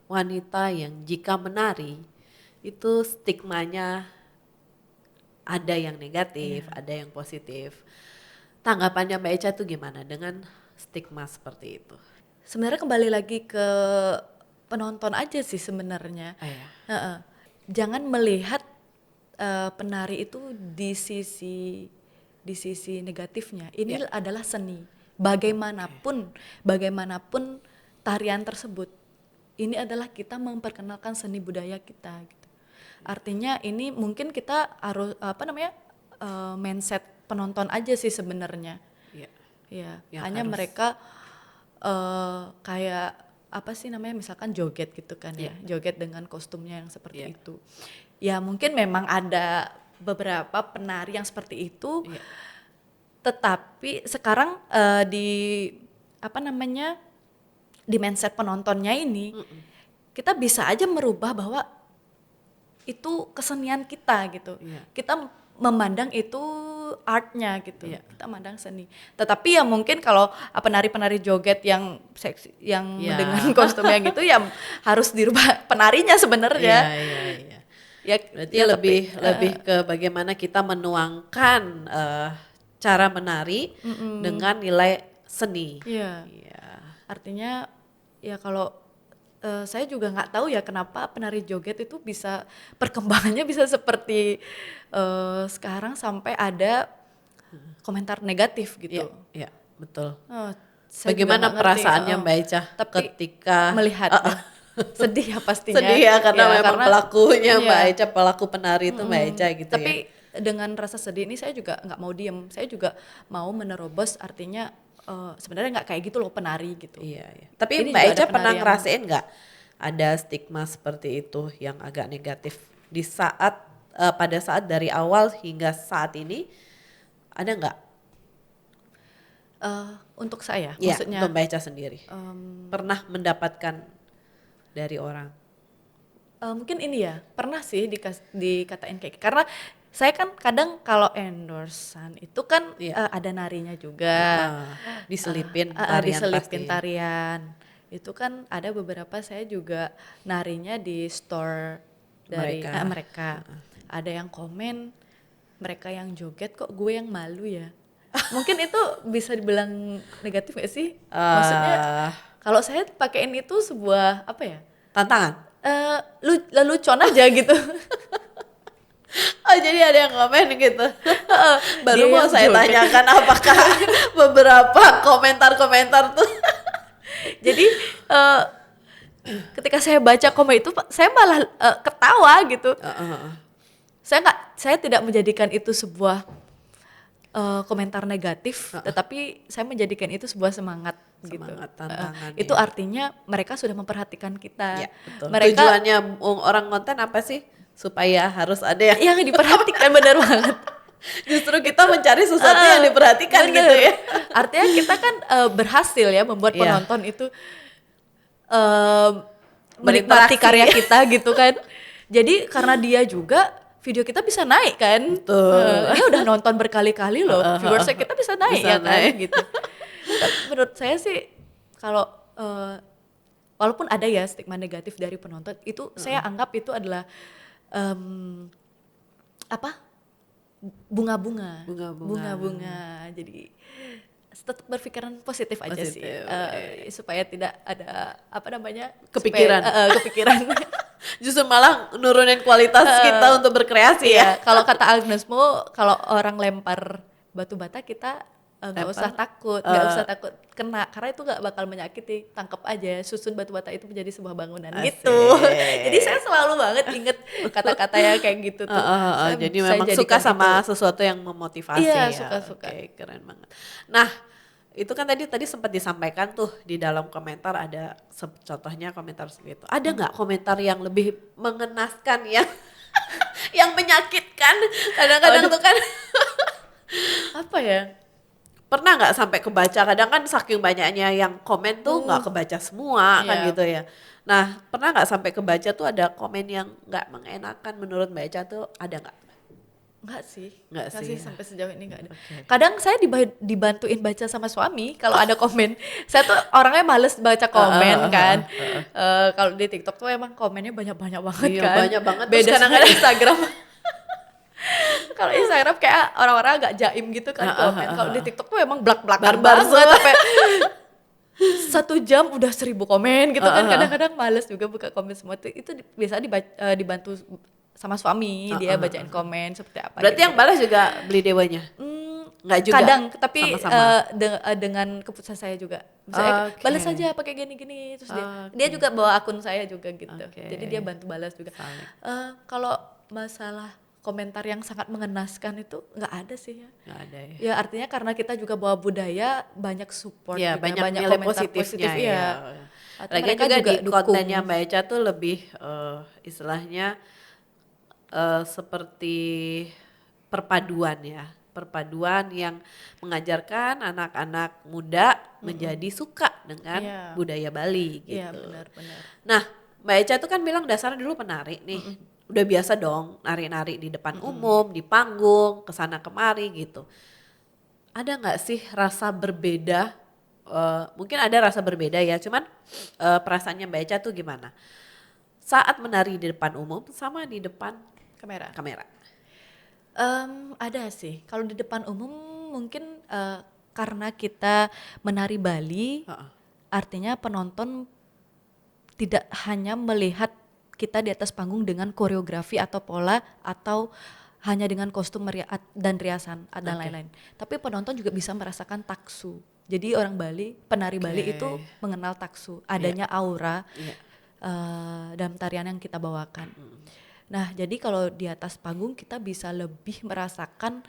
wanita yang jika menari itu stigmanya ada yang negatif, ada yang positif. Tanggapannya Mbak Echa tuh gimana dengan stigma seperti itu? Sebenarnya kembali lagi ke penonton aja sih sebenarnya. Iya. Jangan melihat penari itu di sisi negatifnya. Ini adalah seni. Bagaimanapun tarian tersebut, ini adalah kita memperkenalkan seni budaya kita. Gitu. Artinya ini mungkin kita harus mindset penonton aja sih sebenarnya. Iya. Hanya mereka kayak apa sih namanya, misalkan joget gitu kan ya, joget dengan kostumnya yang seperti itu. Ya mungkin memang ada beberapa penari yang seperti itu, tetapi sekarang di mindset penontonnya ini kita bisa aja merubah bahwa itu kesenian kita gitu. Iya. Kita memandang itu artnya gitu. Iya. Kita memandang seni. Tetapi ya mungkin kalau penari-penari joget yang seksi, yang Iya. dengan kostumnya gitu ya harus dirubah penarinya sebenarnya. Iya. Ya, Berarti ya lebih ke bagaimana kita menuangkan cara menari dengan nilai seni. Iya. Iya. Artinya ya kalau saya juga nggak tahu ya kenapa penari joget itu bisa perkembangannya bisa seperti sekarang sampai ada komentar negatif gitu. Iya, betul. Saya juga Bagaimana nggak ngerti, perasaannya Mbak Eca tapi ketika melihat sedih ya pastinya. sedih ya karena memang pelakunya iya. Mbak Eca, pelaku penari itu Mbak Eca gitu Tapi ya. dengan rasa sedih ini saya juga nggak mau diem, saya juga mau menerobos, artinya sebenarnya nggak kayak gitu loh penari gitu. Iya. Tapi Ini Mbak juga Eca ada pernah penari yang- ngerasain nggak ada stigma seperti itu yang agak negatif di saat pada saat dari awal hingga saat ini, ada nggak? Untuk saya, Iya, maksudnya untuk Mbak Eca sendiri pernah mendapatkan dari orang. mungkin ini ya pernah sih dikatain kayak karena saya kan kadang kalau endorsean itu kan ada narinya juga. Diselipin Diselipin pasti. tarian. Itu kan ada beberapa saya juga narinya di store dari mereka. Ada yang komen mereka yang joget kok gue yang malu ya. Mungkin itu bisa dibilang negatif gak sih? Maksudnya kalau saya pakein itu sebuah apa ya? Tantangan. Lelucon aja gitu. Oh jadi ada yang komen gitu. Baru Dia mau yang saya joget. tanyakan apakah beberapa komentar-komentar tuh. Jadi ketika saya baca komen itu saya malah ketawa gitu. Saya tidak menjadikan itu sebuah komentar negatif, tetapi saya menjadikan itu sebuah semangat gitu. Tantangan. Itu artinya mereka sudah memperhatikan kita. Ya, betul. Mereka Tujuannya orang konten apa sih? Supaya harus ada yang diperhatikan benar banget. justru kita mencari sesuatu yang diperhatikan Bener. gitu ya. Artinya kita kan berhasil ya membuat penonton itu menikmati Berinteraksi. karya kita gitu kan. Jadi karena dia juga video kita bisa naik kan. Dia udah nonton berkali-kali loh. Viewersnya kita bisa naik Bisa ya kan gitu. Tapi menurut saya sih kalau walaupun ada ya stigma negatif dari penonton itu saya anggap itu adalah bunga-bunga. Jadi tetap berpikiran positif aja sih supaya tidak ada Kepikiran. kepikiran. Justru malah nurunin kualitas kita untuk berkreasi ya. Kalau kata Agnes Mo, kalau orang lempar batu bata kita nggak usah takut kena karena itu nggak bakal menyakiti, tangkap aja, susun batu bata itu menjadi sebuah bangunan. Asik. Gitu. Jadi saya selalu banget inget kata-kata yang kayak gitu tuh. Jadi memang suka sama sesuatu yang memotivasi iya, ya. suka. Oke, keren banget. Nah, itu kan tadi sempat disampaikan tuh di dalam komentar ada contohnya komentar seperti itu. Ada nggak komentar yang lebih mengenaskan yang yang menyakitkan? Kadang-kadang tuh kan apa ya? pernah nggak sampai kebaca? Kadang kan saking banyaknya yang komen tuh nggak kebaca semua kan gitu ya. Nah, pernah nggak sampai kebaca tuh ada komen yang nggak mengenakan menurut Mbak Eca tuh ada nggak? Enggak sih ya. sampai sejauh ini enggak ada. Kadang saya dibantuin baca sama suami kalau ada komen. Saya tuh orangnya males baca komen kan. Kalau di TikTok tuh emang komennya banyak-banget Iya, kan. banyak banget. Beda Terus sama Instagram. Kalau Instagram kayak orang-orang agak jaim gitu kan komen. Kalau di TikTok tuh emang blak-blakan Barbar banget sampai 1 jam udah 1000 komen gitu kan. Kadang-kadang males juga buka komen semua. Itu biasa dibantu sama suami, dia bacain komen seperti apa. Berarti gitu. yang balas juga beli dewanya? Nggak juga? Kadang, tapi sama-sama. dengan keputusan saya juga. Misalnya balas aja pakai gini-gini, terus dia juga bawa akun saya juga gitu. Jadi dia bantu balas juga. Kalau masalah komentar yang sangat mengenaskan itu nggak ada sih ya. Nggak ada ya. Ya artinya karena kita juga bawa budaya, banyak support Ya, juga, banyak nilai komentar positifnya positif ya. Atau Lagi mereka juga di dukung. kontennya Mbak Eca tuh lebih istilahnya seperti perpaduan ya. Perpaduan yang mengajarkan anak-anak muda menjadi suka dengan budaya Bali gitu. Iya, benar. Nah, Mbak Eca tuh kan bilang dasarnya dulu penari nih. Udah biasa dong nari-nari di depan umum, di panggung, kesana kemari gitu. Ada nggak sih rasa berbeda? Mungkin ada rasa berbeda ya, cuman perasaannya Mbak Eca tuh gimana? Saat menari di depan umum sama di depan Kamera. kamera. Ada sih. Kalau di depan umum mungkin karena kita menari Bali, Heeh. artinya penonton tidak hanya melihat kita di atas panggung dengan koreografi atau pola atau hanya dengan kostum dan riasan dan Oke. lain-lain. Tapi penonton juga bisa merasakan taksu. Jadi orang Bali, penari Bali Oke. itu mengenal taksu, adanya aura Iya. dalam tarian yang kita bawakan. Nah, jadi kalau di atas panggung kita bisa lebih merasakan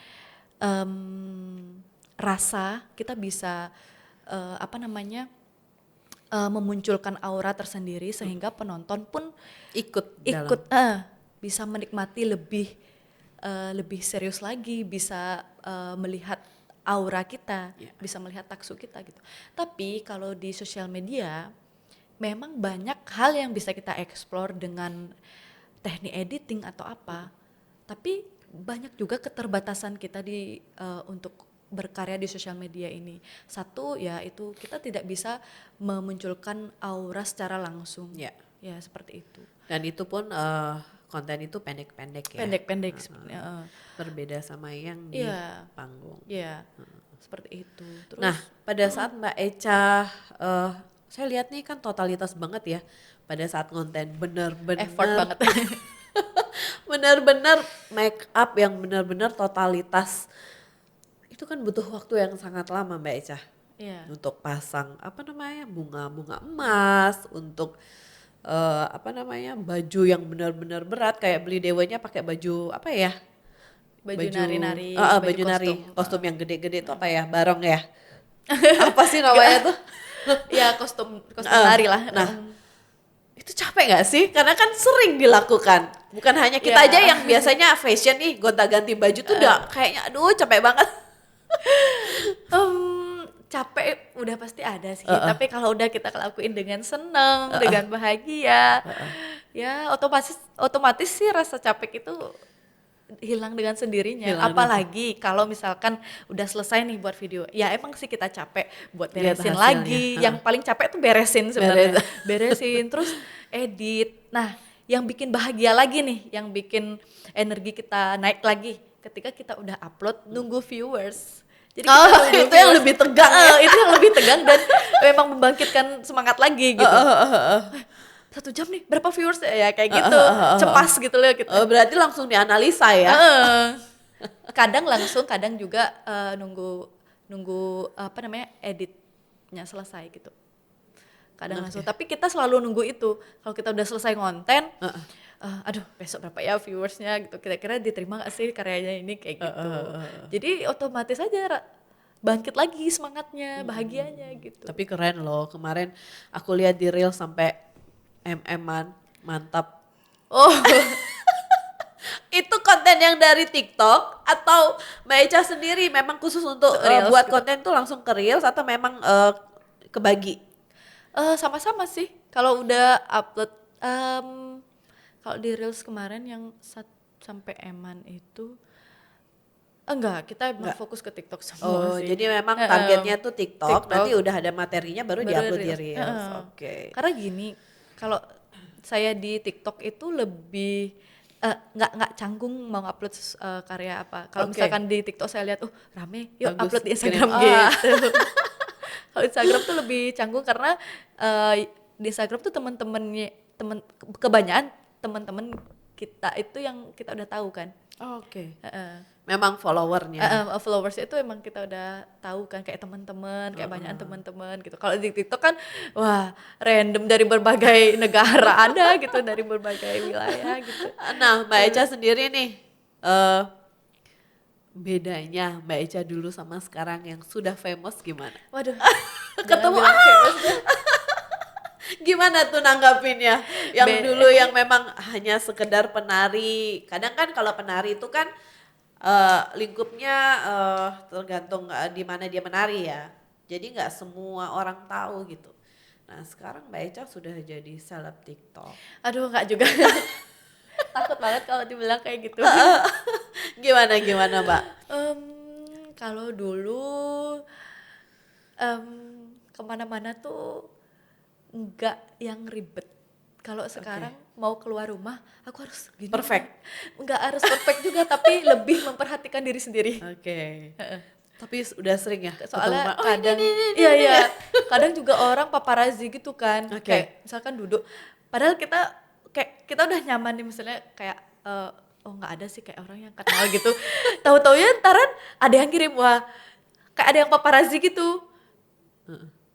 rasa, kita bisa memunculkan aura tersendiri sehingga penonton pun Ikut ikut dalam. bisa menikmati lebih serius lagi, bisa melihat aura kita, Iya. bisa melihat taksu kita gitu. Tapi kalau di sosial media memang banyak hal yang bisa kita explore dengan teknik editing atau apa. Tapi banyak juga keterbatasan kita untuk berkarya di sosial media ini. Satu ya itu kita tidak bisa memunculkan aura secara langsung. Iya. Ya seperti itu. Dan itu pun konten itu pendek-pendek ya. Pendek-pendek sebenarnya. Berbeda sama yang di Iya, panggung. iya. Seperti itu. Terus Nah, pada saat Mbak Eca, saya lihat nih kan totalitas banget ya. Pada saat konten effort bener-bener, banget. bener-bener make up yang bener-bener totalitas. Itu kan butuh waktu yang sangat lama Mbak Eca. Iya. Untuk pasang apa namanya bunga-bunga emas, untuk baju yang benar-benar berat kayak beli dewanya pakai baju apa ya? Baju nari-nari, Baju nari, kostum. kostum yang gede-gede itu apa ya? Barong ya? Apa sih namanya tuh? Ya kostum nari lah. Nah, itu capek gak sih? Karena kan sering dilakukan. Bukan hanya kita Iya. aja yang biasanya fashion nih gonta-ganti baju tuh udah kayaknya aduh capek banget. Capek udah pasti ada sih, tapi kalau udah kita lakuin dengan senang, dengan bahagia, ya otomatis sih rasa capek itu hilang dengan sendirinya. Hilang Apalagi kalau misalkan udah selesai nih buat video, ya emang sih kita capek buat Lihat beresin hasilnya. lagi. Yang paling capek tuh beresin sebenarnya, beresin terus edit. Nah, yang bikin bahagia lagi nih, yang bikin energi kita naik lagi, ketika kita udah upload nunggu viewers. Jadi kita nunggu Itu yang lebih tegang ya. itu yang lebih tegang dan memang membangkitkan semangat lagi gitu. 1 jam nih berapa viewers ya kayak gitu, cemas gitu loh kita. Berarti langsung dianalisa ya. Kadang langsung, kadang juga nunggu editnya selesai gitu. Kadang langsung, tapi kita selalu nunggu itu. Kalau kita udah selesai konten, aduh besok berapa ya viewersnya gitu, kira-kira diterima gak sih karyanya ini kayak gitu. Jadi otomatis aja bangkit lagi semangatnya, bahagianya gitu. Tapi keren loh, kemarin aku lihat di reel sampai MM-an, mantap. Oh, Itu konten yang dari TikTok atau Mbak Eca sendiri memang khusus untuk Reels buat gitu. konten tuh langsung ke Reels atau memang kebagi? sama-sama sih. Kalau udah upload, kalau di reels kemarin yang sampai eman itu, enggak, kita emang fokus ke TikTok semua sih. Jadi memang targetnya tuh TikTok, TikTok. nanti udah ada materinya baru diupload di Reels. Reels. Oke. Karena gini, kalau saya di TikTok itu lebih nggak canggung mau upload karya apa. Kalau Oke. misalkan di TikTok saya lihat, rame, yuk Bagus, upload di kirim. Instagram gitu. Kalau Instagram tuh lebih canggung karena di Instagram tuh kebanyakan teman-teman kita itu yang kita udah tahu kan. Oke. Memang followernya. Followers itu emang kita udah tahu kan, kayak teman-teman, kayak banyakan teman-teman gitu. Kalau di TikTok kan wah random dari berbagai negara ada gitu, dari berbagai wilayah gitu. Nah, Mbak Eca sendiri nih, bedanya Mbak Eca dulu sama sekarang yang sudah famous gimana? Waduh. Ketemu jangan bilang famous. Gimana tuh nanggapinnya? Yang dulu yang memang hanya sekedar penari. Kadang kan kalau penari itu kan lingkupnya tergantung di mana dia menari ya. Jadi nggak semua orang tahu gitu. Nah sekarang Mbak Eca sudah jadi seleb TikTok. Aduh nggak juga. Takut banget kalau dibilang kayak gitu. Gimana Mbak? Em, Kalau dulu em, kemana-mana tuh nggak yang ribet. Kalau sekarang mau keluar rumah, aku harus gini. Perfect. Nggak harus perfect juga, tapi lebih memperhatikan diri sendiri. Oke. Tapi udah sering ya ketemu Soalnya Mbak? Oh, kadang, ini. iya iya, kadang juga orang paparazzi gitu kan. Oke. Kayak misalkan duduk, padahal kita udah nyaman nih, misalnya kayak oh nggak ada sih kayak orang yang kenal gitu. Tahu-taunya ntaran ada yang kirim, wah kayak ada yang paparazzi gitu.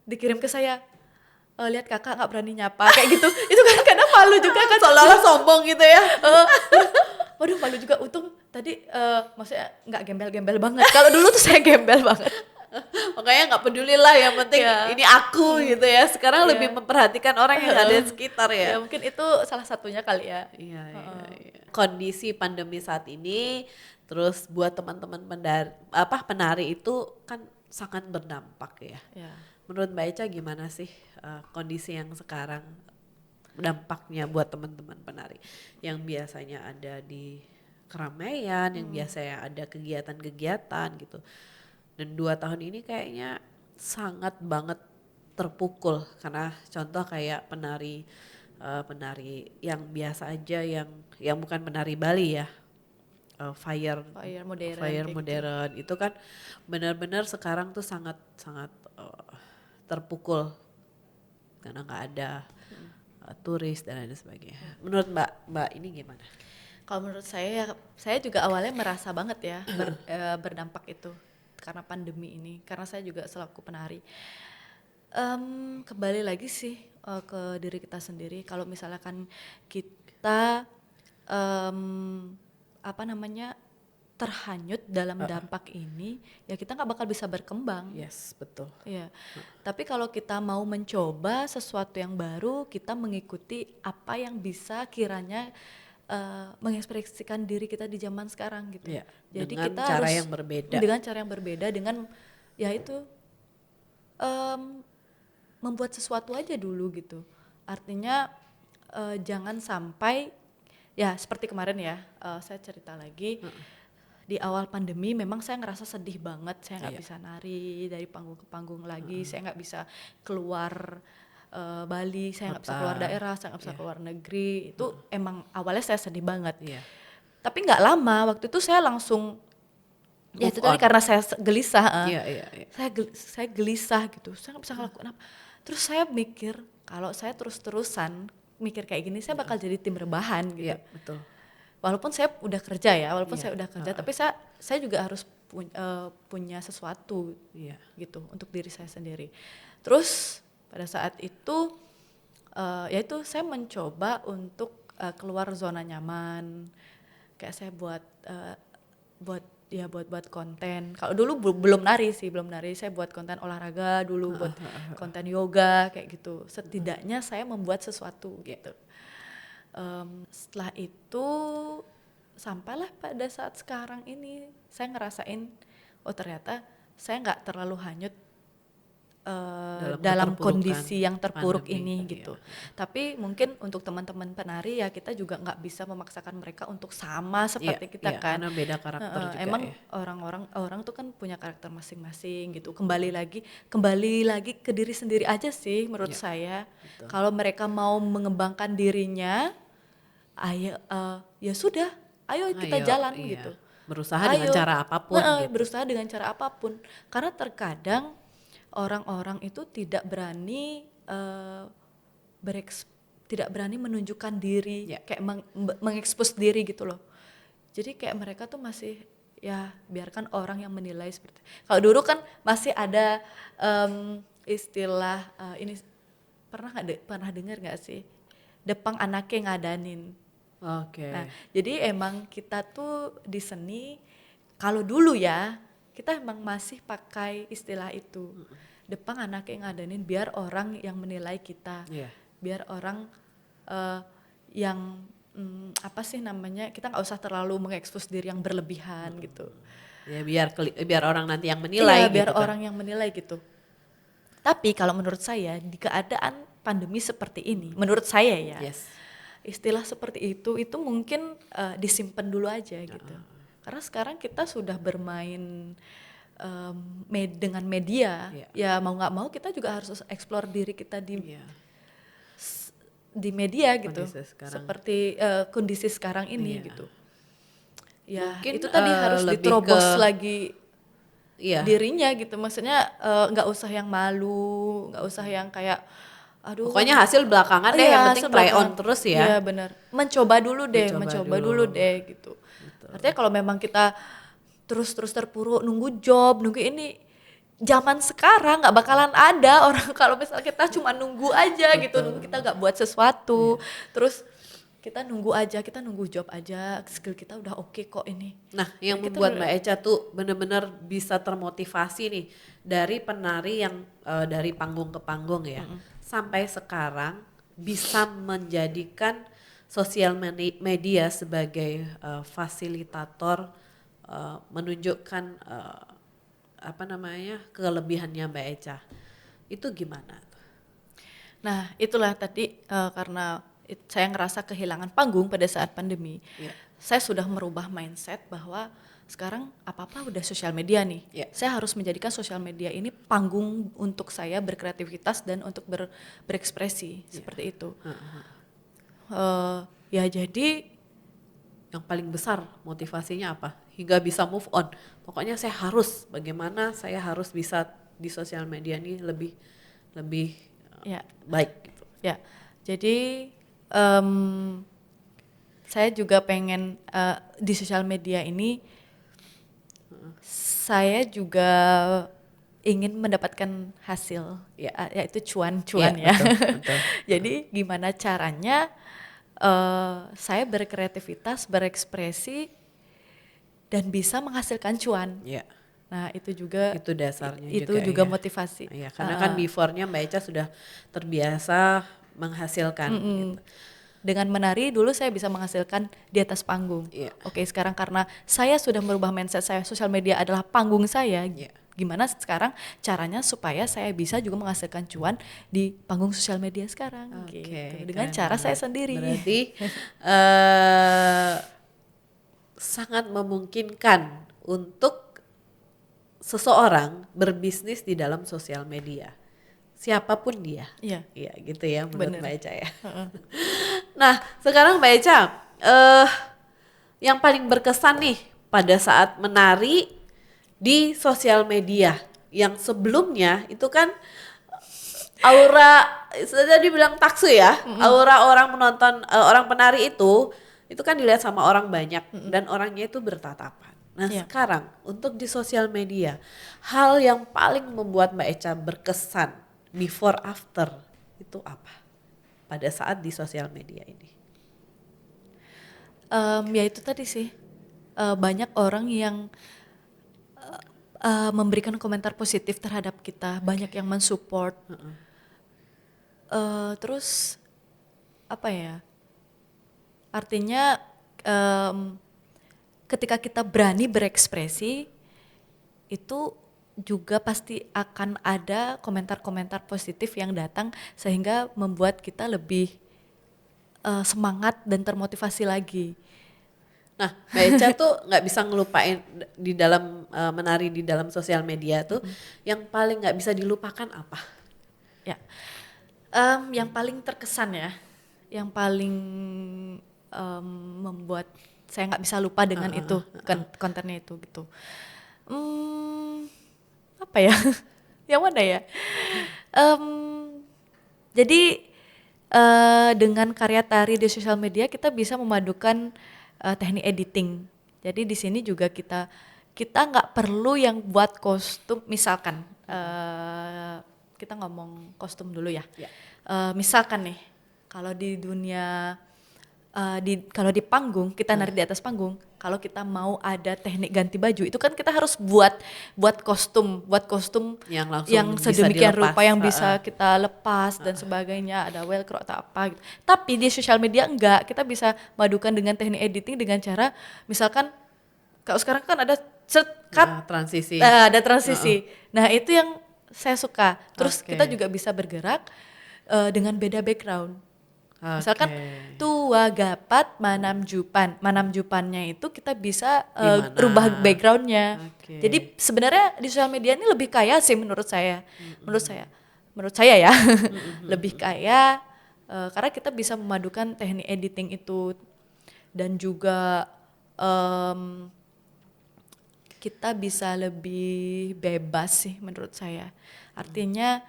Dikirim ke saya, lihat kakak nggak berani nyapa kayak gitu. Itu kan kadang malu juga kan. Seolah-olah sombong gitu ya. Waduh malu juga, untung tadi maksudnya nggak gembel-gembel banget. Kalau dulu tuh saya gembel banget. Makanya nggak peduli lah, yang penting Iya. ini aku gitu ya. Sekarang Iya. lebih memperhatikan orang yang ada di sekitar Ya ya. mungkin itu salah satunya kali ya. Iya. Kondisi pandemi saat ini, terus buat teman-teman penari itu kan sangat berdampak ya. Ya. Menurut Mbak Eca gimana sih kondisi yang sekarang, dampaknya buat teman-teman penari yang biasanya ada di keramaian, yang biasanya ada kegiatan-kegiatan gitu. Dan 2 tahun ini kayaknya sangat banget terpukul karena contoh kayak penari yang biasa aja, yang bukan penari Bali ya, fire Modern fire kayak gitu. modern itu kan benar-benar sekarang tuh sangat sangat terpukul karena nggak ada turis dan lain sebagainya. Menurut Mbak ini gimana? Kalau menurut saya juga awalnya merasa banget ya berdampak itu karena pandemi ini. Karena saya juga selaku penari. Kembali lagi sih ke diri kita sendiri. Kalau misalkan kita terhanyut dalam dampak ini, ya kita nggak bakal bisa berkembang. Yes, betul. Iya. Tapi kalau kita mau mencoba sesuatu yang baru, kita mengikuti apa yang bisa kiranya mengekspresikan diri kita di zaman sekarang gitu. Iya, Jadi dengan kita cara harus yang berbeda. dengan cara yang berbeda, dengan ya itu membuat sesuatu aja dulu gitu. Artinya jangan sampai ya seperti kemarin ya, saya cerita lagi. Di awal pandemi memang saya ngerasa sedih banget, saya nggak bisa nari dari panggung ke panggung lagi, saya nggak bisa keluar Bali, saya nggak bisa keluar daerah, saya nggak bisa keluar negeri. Itu emang awalnya saya sedih banget. Tapi nggak lama, waktu itu saya langsung ya itu tadi karena saya gelisah. Saya gelisah gitu, saya nggak bisa ngelakuin apa. Terus saya mikir kalau saya terus-terusan mikir kayak gini, saya bakal jadi tim rebahan gitu. Iya, betul. Walaupun saya udah kerja ya, tapi saya juga harus punya sesuatu gitu untuk diri saya sendiri. Terus pada saat itu ya itu saya mencoba untuk keluar zona nyaman. Kayak saya buat konten. Kalau dulu belum nari, saya buat konten olahraga dulu, buat konten yoga kayak gitu. Setidaknya saya membuat sesuatu gitu. Setelah itu sampailah pada saat sekarang ini saya ngerasain oh ternyata saya nggak terlalu hanyut dalam kondisi yang terpuruk ini gitu. Tapi mungkin untuk teman-teman penari ya kita juga nggak bisa memaksakan mereka untuk sama seperti kita kan. Karena beda karakter juga. Emang orang tuh kan punya karakter masing-masing gitu. Kembali lagi ke diri sendiri aja sih menurut saya. Kalau mereka mau mengembangkan dirinya, ayo ya sudah, ayo kita jalan gitu. Berusaha dengan cara apapun gitu. Berusaha dengan cara apapun. Karena terkadang orang-orang itu tidak berani tidak berani menunjukkan diri, kayak mengekspos diri gitu loh. Jadi kayak mereka tuh masih ya biarkan orang yang menilai seperti. Kalau dulu kan masih ada istilah ini pernah dengar nggak sih? Depang anaknya ngadanin. Nah, jadi emang kita tuh di seni kalau dulu ya kita emang masih pakai istilah itu. Depang anaknya ngadanin biar orang yang menilai kita. Biar orang yang apa sih namanya, kita nggak usah terlalu mengekspos diri yang berlebihan gitu. Ya biar orang nanti yang menilai gitu biar kan. orang yang menilai gitu. Tapi kalau menurut saya di keadaan pandemi seperti ini, menurut saya ya, Yes. istilah seperti itu mungkin disimpan dulu aja gitu. Karena sekarang kita sudah bermain dengan media, Iya. ya mau nggak mau kita juga harus explore diri kita Iya. di media gitu, Kondisi sekarang. seperti kondisi sekarang ini Iya. gitu. Ya Mungkin, itu tadi harus lebih diterobos ke- lagi Iya. dirinya gitu, maksudnya nggak usah yang malu, nggak usah yang kayak aduh Pokoknya hasil belakangan deh, iya, yang penting hasil try belakangan. on terus ya. Iya benar, mencoba dulu deh, Mencoba dulu dulu. deh gitu. Artinya kalau memang kita terus terpuruk nunggu job, nunggu ini, zaman sekarang nggak bakalan ada orang kalau misal kita cuma nunggu aja gitu, nunggu kita nggak buat sesuatu, terus kita nunggu aja, kita nunggu job aja, skill kita udah oke kok ini. Nah, yang Kita membuat Mbak Echa tuh bener-bener bisa termotivasi nih dari penari yang dari panggung ke panggung ya, sampai sekarang bisa menjadikan sosial media sebagai fasilitator, menunjukkan apa namanya kelebihannya Mbak Echa. Itu gimana? Nah itulah tadi karena saya ngerasa kehilangan panggung pada saat pandemi, Iya. saya sudah merubah mindset bahwa sekarang apa-apa udah sosial media nih. Iya. Saya harus menjadikan sosial media ini panggung untuk saya berkreativitas dan untuk berekspresi seperti itu. Ya jadi Yang paling besar motivasinya apa? Hingga bisa move on. Pokoknya bagaimana saya harus bisa di sosial media ini lebih ya baik gitu. ya jadi saya juga pengen di sosial media ini saya juga ingin mendapatkan hasil, yaitu cuan-cuan ya. Betul. Jadi gimana caranya saya berkreativitas, berekspresi dan bisa menghasilkan cuan. Iya. Nah itu juga Itu dasarnya itu juga ya. motivasi. Iya, karena kan before-nya Mbak Echa sudah terbiasa menghasilkan gitu. Dengan menari dulu saya bisa menghasilkan di atas panggung. Iya. Oke, sekarang karena saya sudah merubah mindset saya, sosial media adalah panggung saya. Iya. Gimana sekarang caranya supaya saya bisa juga menghasilkan cuan di panggung sosial media sekarang Oke, gitu. Dengan keren cara banget. saya sendiri. Berarti sangat memungkinkan untuk seseorang berbisnis di dalam sosial media. Siapapun dia. Iya. Iya gitu ya menurut Bener. Mbak Echa ya. Nah sekarang Mbak Echa, yang paling berkesan nih pada saat menari di sosial media. Yang sebelumnya itu kan aura, sudah dibilang taksu ya, aura orang menonton, orang penari itu kan dilihat sama orang banyak dan orangnya itu bertatapan. Nah sekarang untuk di sosial media, hal yang paling membuat Mbak Echa berkesan before after itu apa pada saat di sosial media ini? Ya itu tadi sih, banyak orang yang memberikan komentar positif terhadap kita, banyak yang mensupport. Terus apa ya? Artinya ketika kita berani berekspresi itu juga pasti akan ada komentar-komentar positif yang datang sehingga membuat kita lebih semangat dan termotivasi lagi. Nah, Mbak Echa tuh nggak bisa ngelupain di dalam menari di dalam sosial media tuh yang paling nggak bisa dilupakan apa? Ya, yang paling terkesan ya, yang paling membuat saya nggak bisa lupa dengan itu kontennya itu gitu. Apa ya? Yang mana ya? Jadi dengan karya tari di sosial media kita bisa memadukan teknik editing. Jadi di sini juga kita nggak perlu yang buat kostum, misalkan kita ngomong kostum dulu ya. Misalkan nih kalau di dunia kalau di panggung kita nari di atas panggung, kalau kita mau ada teknik ganti baju itu kan kita harus buat kostum Yang langsung yang bisa sedemikian dilepas. rupa yang bisa kita lepas dan sebagainya, ada velcro atau apa gitu. Tapi di sosial media enggak, kita bisa madukan dengan teknik editing dengan cara misalkan kalau sekarang kan ada cut, Transisi. ada transisi. Nah, itu yang saya suka. Terus Oke. kita juga bisa bergerak dengan beda background. Misalkan Oke. tua gapat manam jupan. Manam jupannya itu kita bisa Gimana? rubah backgroundnya. Oke. Jadi sebenarnya di sosial media ini lebih kaya sih menurut saya. Menurut saya ya. Lebih kaya karena kita bisa memadukan teknik editing itu dan juga kita bisa lebih bebas sih menurut saya. Artinya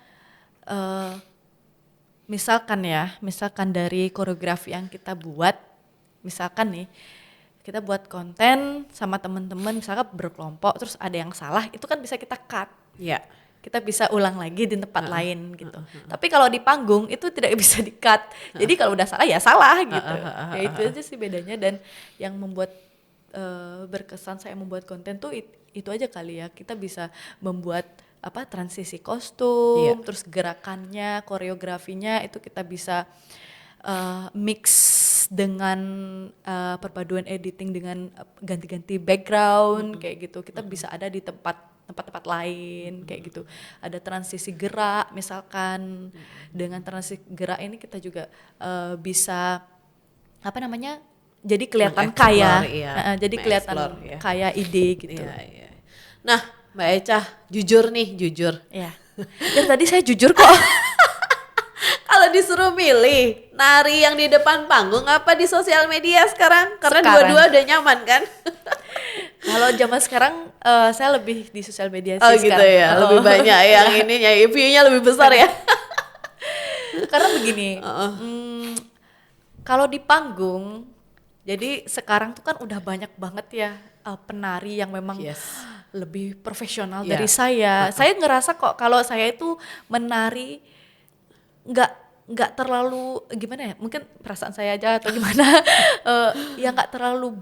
misalkan dari koreografi yang kita buat, misalkan nih kita buat konten sama teman-teman misalkan berkelompok terus ada yang salah, itu kan bisa kita cut. Ya. Kita bisa ulang lagi di tempat lain gitu. Tapi kalau di panggung itu tidak bisa di-cut. Jadi kalau udah salah ya salah gitu. Ya itu aja sih bedanya dan yang membuat berkesan saya membuat konten tuh itu aja kali ya. Kita bisa membuat transisi kostum, terus gerakannya, koreografinya itu kita bisa mix dengan perpaduan editing dengan ganti-ganti background kayak gitu. Kita bisa ada di tempat-tempat lain kayak gitu. Ada transisi gerak misalkan. Dengan transisi gerak ini kita juga bisa jadi kelihatan kaya. Jadi kelihatan kaya ide gitu. Iya. Nah, Mbak Echa, jujur. Ya. Dan tadi saya jujur kok. Kalau disuruh milih nari yang di depan panggung apa di sosial media sekarang? Karena dua-dua udah nyaman kan? Kalau zaman sekarang saya lebih di sosial media sih sekarang. Oh gitu ya, lebih banyak yang ininya, view-nya lebih besar ya. Karena begini, kalau di panggung, jadi sekarang tuh kan udah banyak banget ya penari yang memang lebih profesional dari saya. Saya ngerasa kok kalau saya itu menari nggak terlalu gimana ya, mungkin perasaan saya aja atau gimana, ya nggak terlalu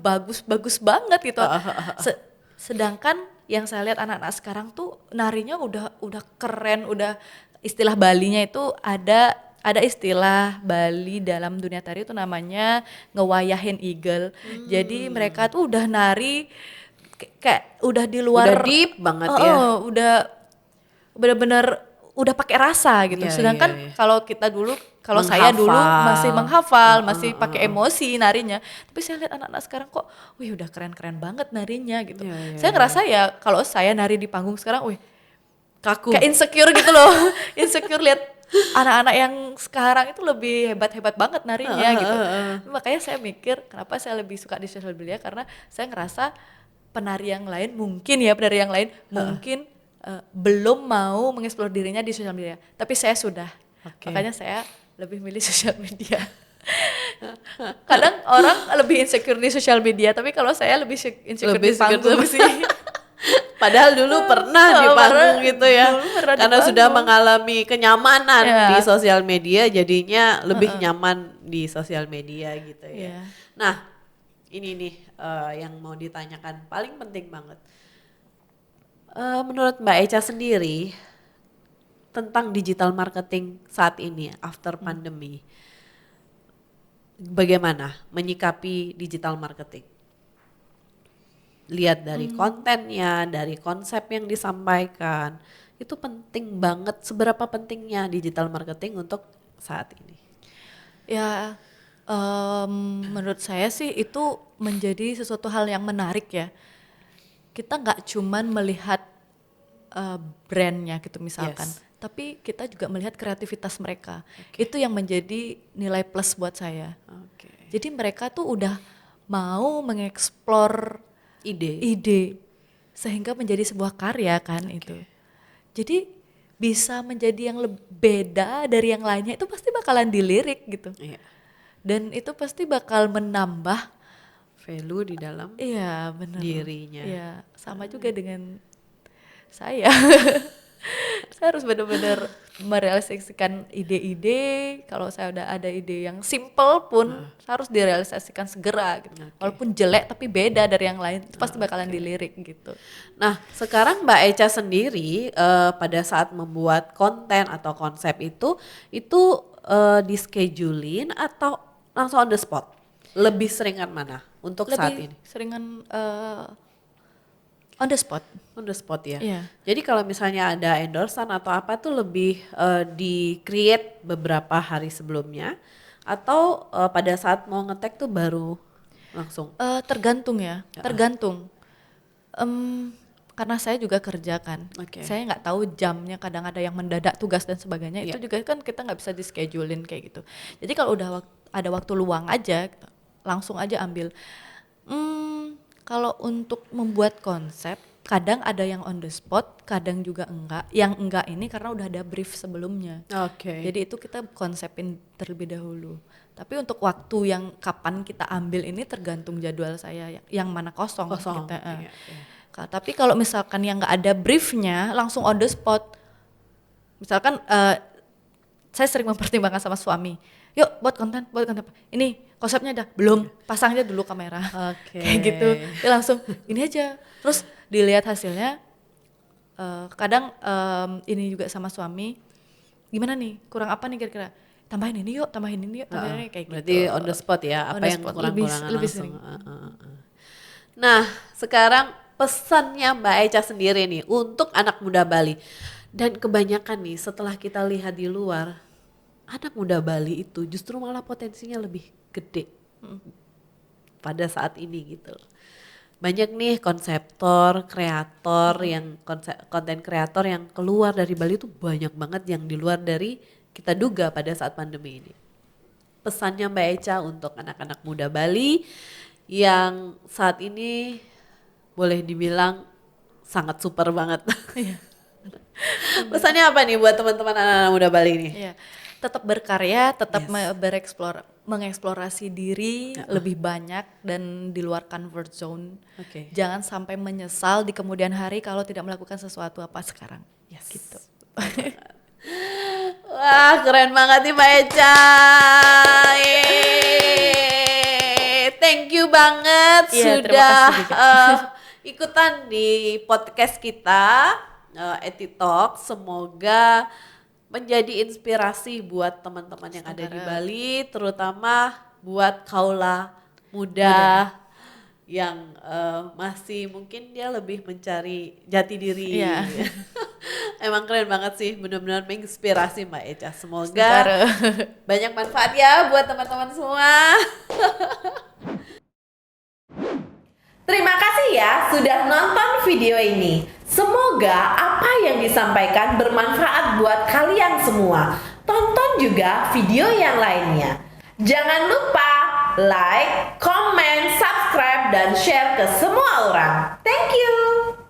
bagus banget gitu. Sedangkan yang saya lihat anak-anak sekarang tuh narinya udah keren, udah istilah Balinya itu ada istilah Bali dalam dunia tari itu namanya ngewayahin eagle. Jadi mereka tuh udah nari kayak udah di luar, udah deep banget ya. Udah benar-benar udah pakai rasa gitu. Sedangkan kalau kita dulu, kalau saya dulu masih menghafal, masih pakai emosi narinya. Tapi saya lihat anak-anak sekarang kok, wih udah keren-keren banget narinya gitu. Saya ngerasa ya kalau saya nari di panggung sekarang, wih kaku, kayak insecure gitu loh. Insecure lihat anak-anak yang sekarang itu lebih hebat-hebat banget narinya gitu. Makanya saya mikir kenapa saya lebih suka di sosial media, karena saya ngerasa penari yang lain mungkin belum mau mengeksplor dirinya di sosial media, tapi saya sudah. Makanya saya lebih milih sosial media. Kadang orang lebih insecure di sosial media, tapi kalau saya lebih insecure di panggung sih. Padahal dulu pernah di panggung gitu ya, karena sudah mengalami kenyamanan di sosial media, jadinya lebih nyaman di sosial media gitu ya. Nah, ini nih yang mau ditanyakan paling penting banget. Menurut Mbak Echa sendiri tentang digital marketing saat ini after pandemi, bagaimana menyikapi digital marketing? Lihat dari kontennya, dari konsep yang disampaikan, itu penting banget. Seberapa pentingnya digital marketing untuk saat ini? Ya, menurut saya sih itu menjadi sesuatu hal yang menarik ya. Kita nggak cuman melihat brandnya gitu misalkan, tapi kita juga melihat kreativitas mereka. Itu yang menjadi nilai plus buat saya. Jadi mereka tuh udah mau mengeksplor ide sehingga menjadi sebuah karya kan itu. Jadi bisa menjadi yang beda dari yang lainnya, itu pasti bakalan dilirik gitu. Dan itu pasti bakal menambah value di dalam dirinya. Iya, sama juga dengan saya. Saya harus benar-benar merealisasikan ide-ide. Kalau saya udah ada ide yang simple pun harus direalisasikan segera gitu. Walaupun jelek tapi beda dari yang lain, itu pasti bakalan dilirik gitu. Nah, sekarang Mbak Echa sendiri pada saat membuat konten atau konsep itu di schedulein atau langsung on the spot? Lebih seringan mana untuk saat ini? Seringan On the spot. On the spot ya. Iya. Jadi kalau misalnya ada endorsean atau apa tuh lebih di-create beberapa hari sebelumnya atau pada saat mau nge-tag tuh baru langsung? Tergantung ya, tergantung. Karena saya juga kerja kan, saya nggak tahu jamnya, kadang ada yang mendadak tugas dan sebagainya, itu juga kan kita nggak bisa di-schedulein kayak gitu. Jadi kalau udah ada waktu luang aja, langsung aja ambil. Kalau untuk membuat konsep, kadang ada yang on the spot, kadang juga enggak. Yang enggak ini karena udah ada brief sebelumnya. Jadi itu kita konsepin terlebih dahulu. Tapi untuk waktu yang kapan kita ambil ini tergantung jadwal saya, yang mana kosong. Gitu. Tapi kalau misalkan yang nggak ada briefnya, langsung on the spot. Misalkan saya sering mempertimbangkan sama suami, yuk buat konten. Ini konsepnya udah belum, pasang aja dulu kamera. Kayak gitu. Dia langsung ini aja. Terus dilihat hasilnya. Kadang ini juga sama suami, gimana nih? Kurang apa nih kira-kira? Tambahin ini yuk, tambahin ini kayak berarti gitu. Berarti on the spot ya, apa yang kurang-kurangan lebih langsung. sering. Nah, sekarang pesannya Mbak Echa sendiri nih untuk anak muda Bali. Dan kebanyakan nih setelah kita lihat di luar, anak muda Bali itu justru malah potensinya lebih gede pada saat ini gitu. Banyak nih konseptor, kreator yang konten kreator yang keluar dari Bali itu banyak banget yang di luar dari kita duga pada saat pandemi ini. Pesannya Mbak Echa untuk anak-anak muda Bali yang saat ini boleh dibilang sangat super banget. Pesannya apa nih buat teman-teman anak-anak muda Bali ini? Tetap berkarya, tetap mengeksplorasi diri lebih banyak dan di luar comfort zone. Jangan sampai menyesal di kemudian hari kalau tidak melakukan sesuatu apa sekarang. Gitu. Wah, keren banget nih Mbak Echa. Thank you banget sudah ikutan di podcast kita Etit Talk. Semoga menjadi inspirasi buat teman-teman yang ada di Bali, terutama buat kaula muda yang masih mungkin dia lebih mencari jati diri. Emang keren banget sih, benar-benar menginspirasi Mbak Echa. Semoga banyak manfaat ya buat teman-teman semua. Terima kasih ya sudah nonton video ini. Semoga apa yang disampaikan bermanfaat buat kalian semua. Tonton juga video yang lainnya. Jangan lupa like, comment, subscribe, dan share ke semua orang. Thank you.